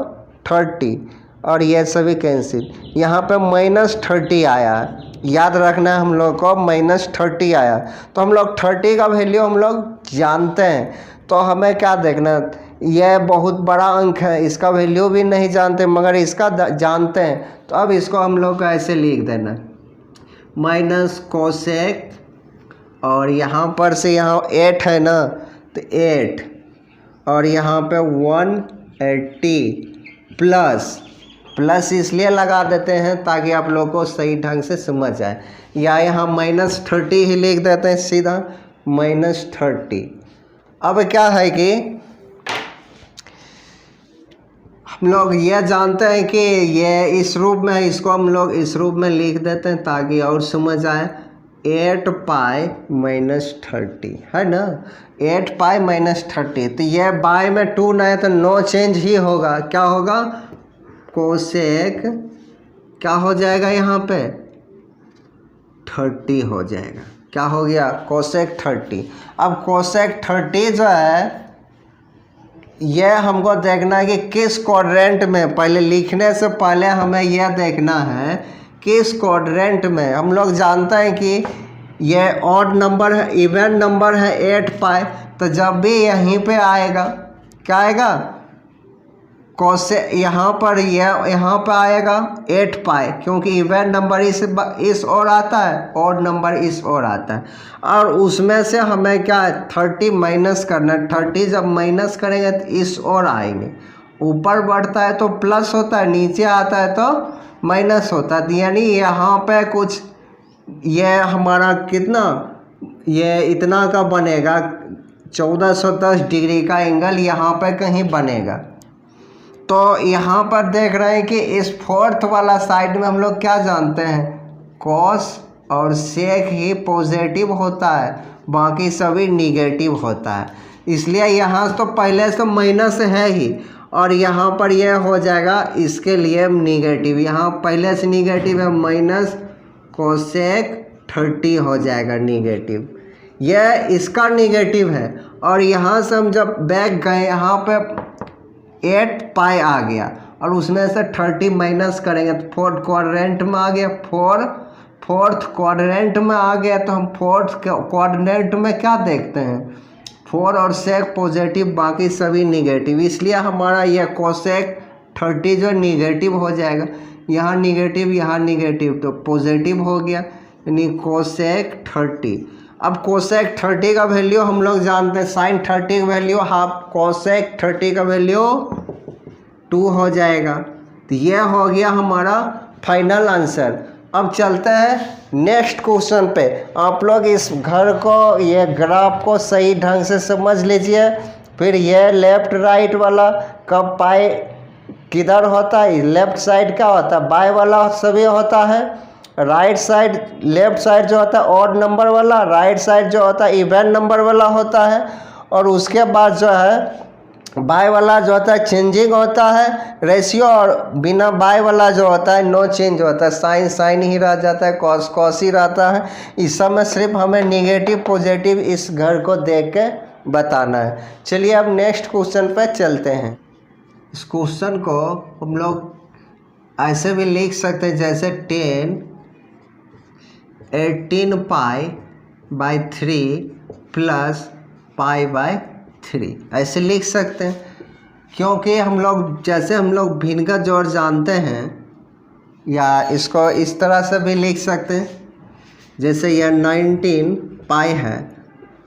30 और ये सभी कैंसिल। यहाँ पे -30 आया है, याद रखना है हम लोग को -30 आया। तो हम लोग 30 का वैल्यू हम लोग जानते हैं, तो हमें क्या देखना, यह बहुत बड़ा अंक है, इसका वैल्यू भी नहीं जानते मगर इसका जानते हैं। तो अब इसको हम लोग को ऐसे लिख देना माइनस कोसेक, और यहाँ पर से यहाँ 8 है ना, तो 8 और यहाँ पे 180 प्लस इसलिए लगा देते हैं ताकि आप लोग को सही ढंग से समझ आए, या यहाँ -30 ही लिख देते हैं सीधा -30। अब क्या है कि हम लोग ये जानते हैं कि ये इस रूप में है, इसको हम लोग इस रूप में लिख देते हैं ताकि और समझ आए। 8 पाई -30 है ना, 8 पाई -30। तो ये बाय में 2 ना है तो नो चेंज ही होगा। क्या होगा, कोसेक क्या हो जाएगा, यहाँ पे 30 हो जाएगा। क्या हो गया, कोसेक 30। अब कोसेक 30 जो है यह हमको देखना है कि किस क्वाड्रेंट में, पहले लिखने से पहले हमें यह देखना है किस क्वाड्रेंट में। हम लोग जानते हैं कि यह ऑड नंबर है, इवन नंबर है 8 पाई, तो जब भी यहीं पे आएगा क्या आएगा, कोसे यहाँ पर यहाँ पे आएगा 8 पाई, क्योंकि इवन नंबर इस ओर आता है, ऑड नंबर इस ओर आता है। और उसमें से हमें क्या है 30 माइनस करना है। 30 जब माइनस करेंगे तो इस ओर आएंगे, ऊपर बढ़ता है तो प्लस होता है, नीचे आता है तो माइनस होता है। यानी यहाँ पे कुछ ये हमारा कितना, ये इतना का बनेगा, 1410 डिग्री का एंगल यहाँ पे कहीं बनेगा। तो यहाँ पर देख रहे हैं कि इस 4th वाला साइड में हम लोग क्या जानते हैं, कॉस और सेक ही पॉजिटिव होता है, बाकी सभी निगेटिव होता है। इसलिए यहाँ तो पहले से माइनस है ही, और यहाँ पर यह हो जाएगा इसके लिए निगेटिव, यहाँ पहले से निगेटिव है, माइनस कोसेक 30 हो जाएगा निगेटिव। यह इसका निगेटिव है। और यहाँ से हम जब बैक गए, यहाँ पे 8 पाई आ गया और उसमें से 30 माइनस करेंगे तो 4th क्वाड्रेंट में आ गया, 4th क्वाड्रेंट में आ गया। तो हम 4th क्वाड्रेंट में क्या देखते हैं, 4 और सेक पॉजिटिव, बाकी सभी निगेटिव। इसलिए हमारा यह कोसेक 30 जो निगेटिव हो जाएगा, यहाँ निगेटिव तो पॉजिटिव हो गया, यानी कोसेक 30। अब कोसेक 30 का वैल्यू हम लोग जानते हैं, साइन 30 का वैल्यू हाफ, कोसेक 30 का वैल्यू 2 हो जाएगा। तो यह हो गया हमारा फाइनल आंसर। अब चलते हैं नेक्स्ट क्वेश्चन पे। आप लोग इस घर को, ये ग्राफ को सही ढंग से समझ लीजिए। फिर ये लेफ्ट राइट वाला कब पाई किधर होता है, लेफ्ट साइड क्या होता है, बाय वाला सभी होता है, राइट साइड, लेफ्ट साइड जो होता है ऑड नंबर वाला, राइट साइड जो होता है इवन नंबर वाला होता है। और उसके बाद जो है बाय वाला जो होता है चेंजिंग होता है रेशियो, और बिना बाय वाला जो होता है नो चेंज होता है, साइन ही रह जाता है, कॉस ही रहता है। इस सब में सिर्फ हमें निगेटिव पॉजिटिव इस घर को देख के बताना है। चलिए अब नेक्स्ट क्वेश्चन पे चलते हैं। इस क्वेश्चन को हम लोग ऐसे भी लिख सकते हैं जैसे 18 pi by 3 plus pi by 3, ऐसे लिख सकते हैं। क्योंकि हम लोग जैसे हम लोग भिन्न का जोड़ जानते हैं, या इसको इस तरह से भी लिख सकते हैं, जैसे यह 19 पाई है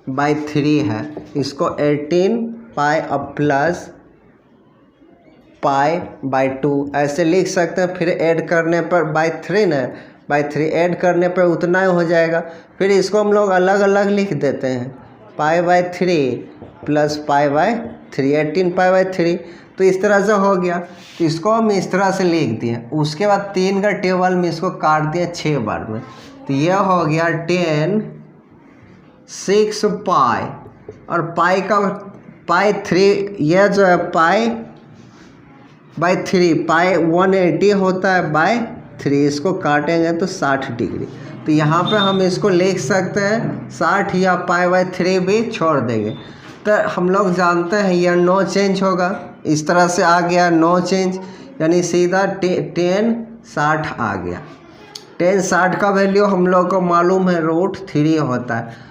बाई 3 है, इसको 18 पाई अब प्लस पाई बाई 2 ऐसे लिख सकते हैं। फिर ऐड करने पर बाई 3 ना, बाई 3 ऐड करने पर उतना ही हो जाएगा। फिर इसको हम लोग अलग अलग लिख देते हैं, pi by 3 plus pi by 3, 18 pi by 3। तो इस तरह से हो गया। तो इसको हम इस तरह से लिख दिए। उसके बाद 3 का टेबल में इसको काट दिया 6 बार में, तो यह हो गया 10 6 पाई, और पाई का पाई 3, यह जो है पाई बाई 3, पाई 180 होता है बाई 3, इसको काटेंगे तो 60 डिग्री। तो यहाँ पे हम इसको लिख सकते हैं 60, या पाई बाई 3 भी छोड़ देंगे। तो हम लोग जानते हैं यह नो चेंज होगा, इस तरह से आ गया नो चेंज। यानी सीधा 1060 आ गया। 1060 का वैल्यू हम लोग को मालूम है √3 होता है।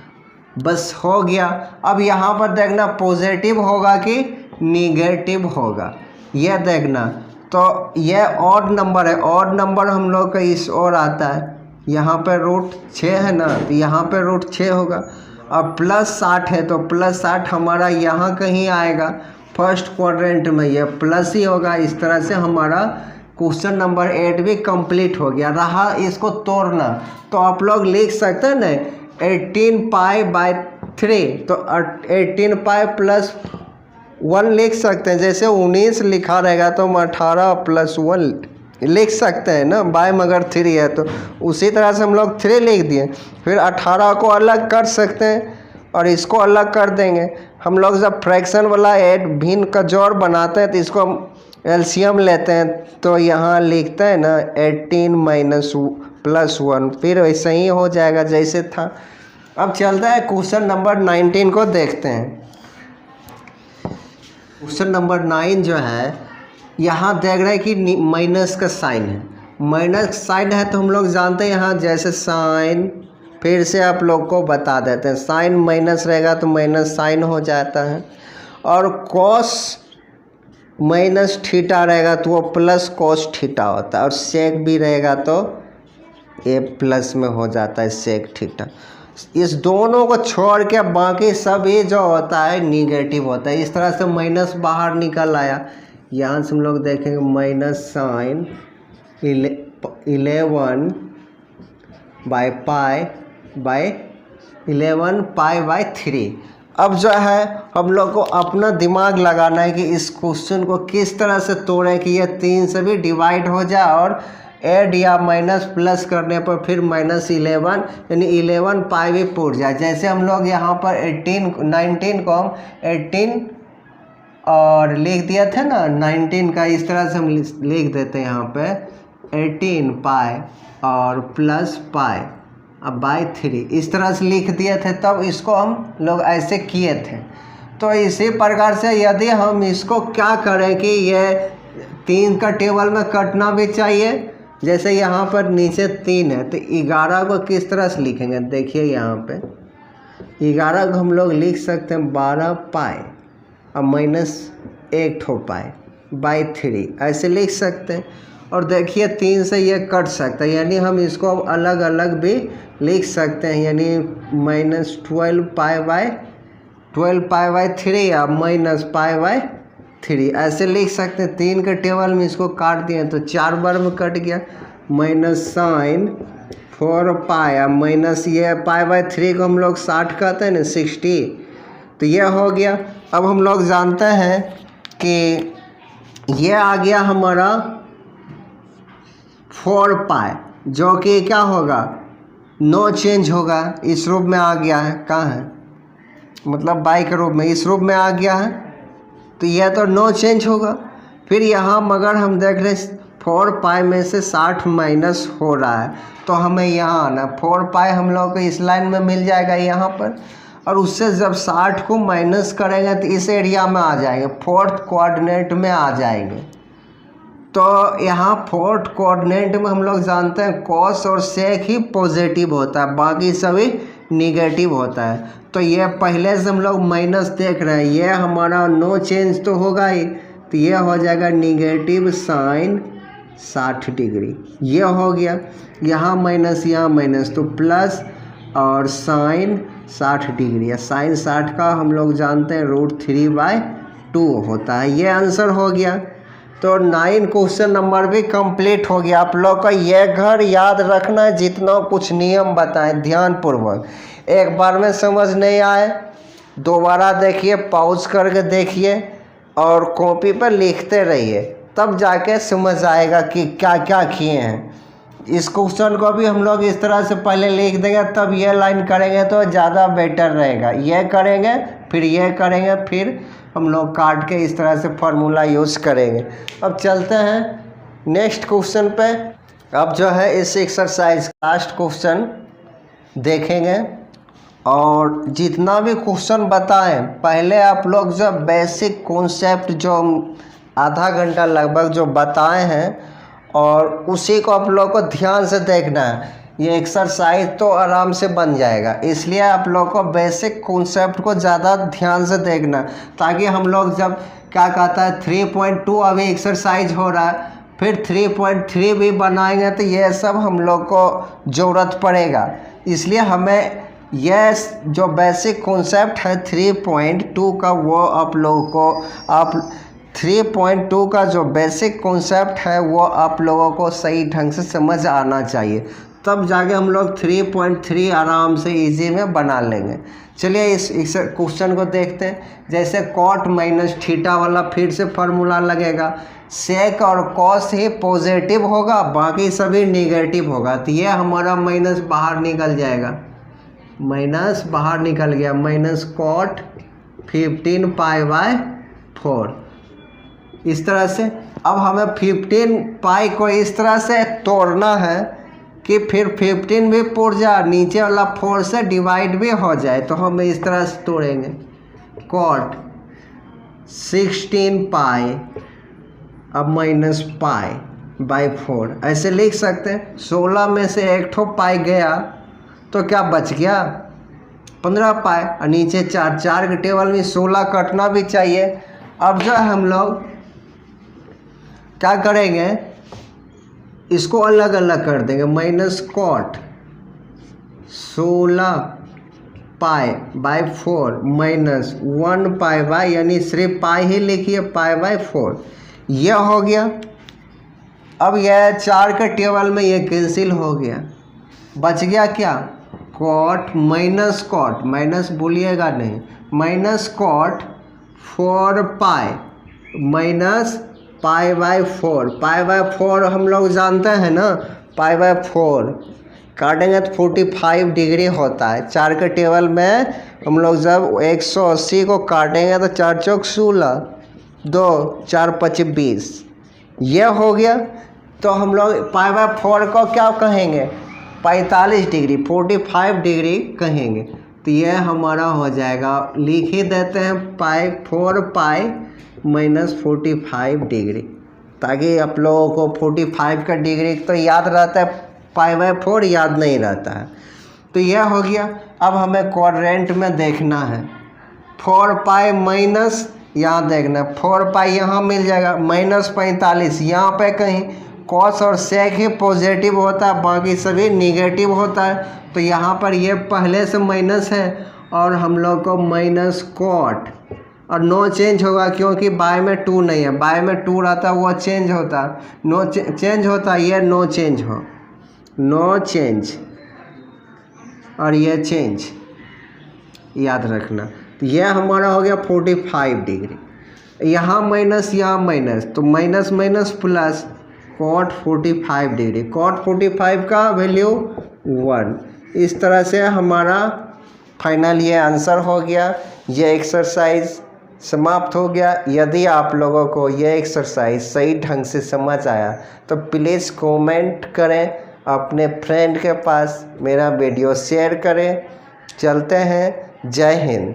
बस हो गया। अब यहाँ पर देखना पॉजिटिव होगा कि निगेटिव होगा, यह देखना। तो यह ऑड नंबर है, ऑड नंबर हम लोग का इस ओर आता है, यहाँ पे √6 है ना, तो यहाँ पे √6 होगा। अब +60 है तो +60 हमारा यहाँ कहीं आएगा फर्स्ट क्वाड्रेंट में, यह प्लस ही होगा। इस तरह से हमारा क्वेश्चन नंबर 8 भी कंप्लीट हो गया। रहा इसको तोड़ना, तो आप लोग लिख सकते हैं ना 18π/3, तो 18π + 1 लिख सकते हैं। जैसे 19 लिखा रहेगा तो हम 18 + 1 लिख सकते हैं ना, बाय मगर 3 है तो उसी तरह से हम लोग 3 लिख दिए। फिर 18 को अलग कर सकते हैं और इसको अलग कर देंगे। हम लोग जब फ्रैक्शन वाला ऐड भिन्न का जोड़ बनाते हैं तो इसको हम एलसीएम लेते हैं, तो यहाँ लिखते हैं ना 18 - +1, फिर वैसे ही हो जाएगा जैसे था। अब चलता है क्वेश्चन नंबर 19 को देखते हैं। क्वेश्चन नंबर 9 जो है, यहाँ देख रहे हैं कि माइनस का साइन है। माइनस साइन है तो हम लोग जानते हैं यहाँ जैसे साइन, फिर से आप लोग को बता देते हैं, साइन माइनस रहेगा तो माइनस साइन हो जाता है, और कॉस -थीटा रहेगा तो वो प्लस कॉस थीटा होता है, और सेक भी रहेगा तो ये प्लस में हो जाता है सेक थीटा। इस दोनों को छोड़ के बाकी सभी जो होता है निगेटिव होता है। इस तरह से माइनस बाहर निकल आया। यहाँ से हम लोग देखेंगे माइनस साइन 11π/3। अब जो है हम लोग को अपना दिमाग लगाना है कि इस क्वेश्चन को किस तरह से तोड़ें कि ये 3 से भी डिवाइड हो जाए और ऐड या माइनस प्लस करने पर फिर -11 यानी 11π भी पूर जाए। जैसे हम लोग यहाँ पर 19 को हम 18 और लिख दिया था ना 19 का, इस तरह से हम लिख देते हैं यहाँ पे 18π और +π अब /3 इस तरह से लिख दिए थे। तब इसको हम लोग ऐसे किए थे। तो इसी प्रकार से यदि हम इसको क्या करें कि ये 3 का टेबल में कटना भी चाहिए। जैसे यहाँ पर नीचे 3 है तो 11 को किस तरह से लिखेंगे, देखिए यहाँ पे 11 को हम लोग लिख सकते हैं 12π और -1π/3 ऐसे लिख सकते हैं। और देखिए 3 से ये कट सकता है, यानी हम इसको अब अलग अलग भी लिख सकते हैं, यानी -12π/3 या -π/3 ऐसे लिख सकते हैं। 3 के टेबल में इसको काट दिए तो 4 बार में कट गया। -sin 4π या माइनस ये π/3 को हम लोग 60 कहते हैं ना 60, तो ये हो गया। अब हम लोग जानते हैं कि ये आ गया हमारा 4π, जो कि क्या होगा नो चेंज होगा, इस रूप में आ गया है। कहाँ है, मतलब बाई के रूप में इस रूप में आ गया है, तो यह तो नो चेंज होगा। फिर यहाँ मगर हम देख रहे 4π में से 60 माइनस हो रहा है, तो हमें यहाँ आना 4π हम लोग को इस लाइन में मिल जाएगा यहाँ पर, और उससे जब 60 को माइनस करेंगे तो इस एरिया में आ जाएंगे, 4th कोऑर्डिनेट में आ जाएंगे। तो यहाँ 4th कोऑर्डिनेट में हम लोग जानते हैं कॉस और सेक ही पॉजिटिव होता है, बाकी सभी निगेटिव होता है। तो ये पहले से हम लोग माइनस देख रहे हैं, ये हमारा नो चेंज तो होगा ही, तो ये हो जाएगा निगेटिव साइन 60 डिग्री, ये हो गया। यहाँ माइनस तो प्लस और साइन 60 डिग्री, या साइन 60 का हम लोग जानते हैं √3/2 होता है। ये आंसर हो गया। तो 9 क्वेश्चन नंबर भी कंप्लीट हो गया। आप लोग का ये घर याद रखना है, जितना कुछ नियम बताएं ध्यानपूर्वक। एक बार में समझ नहीं आए दोबारा देखिए, पॉज करके देखिए और कॉपी पर लिखते रहिए, तब जाके समझ आएगा कि क्या क्या किए हैं। इस क्वेश्चन को भी हम लोग इस तरह से पहले लिख देंगे, तब ये लाइन करेंगे तो ज़्यादा बेटर रहेगा। ये करेंगे फिर ये करेंगे, फिर हम लोग काट के इस तरह से फार्मूला यूज़ करेंगे। अब चलते हैं नेक्स्ट क्वेश्चन पे। अब जो है इस एक्सरसाइज लास्ट क्वेश्चन देखेंगे, और जितना भी क्वेश्चन बताएं पहले आप लोग जब बेसिक कॉन्सेप्ट जो आधा घंटा लगभग जो बताए हैं, और उसी को आप लोग को ध्यान से देखना है। ये एक्सरसाइज तो आराम से बन जाएगा, इसलिए आप लोग को बेसिक कॉन्सेप्ट को ज़्यादा ध्यान से देखना, ताकि हम लोग जब क्या कहता है 3.2 अभी एक्सरसाइज हो रहा है, फिर 3.3 भी बनाएंगे तो ये सब हम लोग को ज़रूरत पड़ेगा। इसलिए हमें यह जो बेसिक कॉन्सेप्ट है 3.2 का, वो आप लोगों को 3.2 का जो बेसिक कॉन्सेप्ट है वो आप लोगों को सही ढंग से समझ आना चाहिए, तब जाके हम लोग 3.3 आराम से इजी में बना लेंगे। चलिए इस क्वेश्चन को देखते हैं। जैसे कॉट माइनस थीटा वाला फिर से फार्मूला लगेगा। सेक और कॉस ही पॉजिटिव होगा, बाकी सभी नेगेटिव होगा, तो ये हमारा माइनस बाहर निकल जाएगा, माइनस बाहर निकल गया, माइनस कॉट 15 पाई बाय 4। इस तरह से अब हमें 15 पाई को इस तरह से तोड़ना है कि फिर 15 भी पुर जाए, नीचे वाला 4 से डिवाइड भी हो जाए, तो हम इस तरह से तोड़ेंगे। कॉट 16 पाई अब माइनस पाई बाई 4 ऐसे लिख सकते हैं। 16 में से एक ठो पाई गया तो क्या बच गया 15 पाई, और नीचे 4 के टेबल में 16 कटना भी चाहिए। अब जो हम लोग क्या करेंगे, इसको अलग अलग कर देंगे। Minus cot 16 pi by 4 minus 1 pi by, यानी सिर्फ पाई ही लिखिए, पाई बाई 4, यह हो गया। अब यह 4 के टेबल में ये कैंसिल हो गया, बच गया क्या कॉट माइनस बोलिएगा नहीं, minus cot 4 pi minus pi by 4। Pi by 4 हम लोग जानते हैं ना, पाई बाई 4 काटेंगे तो 45 डिग्री होता है। 4 के टेबल में हम लोग जब 180 को काटेंगे तो 4 चौक 16, 2 4 5 20, यह हो गया। तो हम लोग पाई बाई 4 को क्या कहेंगे 45 डिग्री, 45 डिग्री कहेंगे, तो यह हमारा हो जाएगा, लिख ही देते हैं 4 पाई माइनस 45 डिग्री, ताकि आप लोगों को 45 का डिग्री तो याद रहता है, पाई बाई 4 याद नहीं रहता है। तो यह हो गया। अब हमें क्वाड्रेंट में देखना है, 4 पाई माइनस, यहाँ देखना 4 पाई यहाँ मिल जाएगा, माइनस 45 यहाँ पे कहीं। कॉस और सेक ही पॉजिटिव होता है, बाकी सभी निगेटिव होता है, तो यहाँ पर ये पहले से माइनस है, और हम लोग को माइनस कॉट, और नो चेंज होगा क्योंकि बाय में 2 नहीं है, बाय में 2 रहता है वो चेंज होता, नो चेंज होता, ये नो चेंज हो, नो चेंज, और ये चेंज याद रखना। तो यह हमारा हो गया 45 डिग्री, यहाँ माइनस यहाँ माइनस, तो minus minus plus cot 45 degree, cot 45 का वैल्यू 1। इस तरह से हमारा फाइनल ये आंसर हो गया। ये एक्सरसाइज समाप्त हो गया। यदि आप लोगों को ये एक्सरसाइज सही ढंग से समझ आया तो प्लीज़ कमेंट करें, अपने फ्रेंड के पास मेरा वीडियो शेयर करें। चलते हैं, जय हिंद।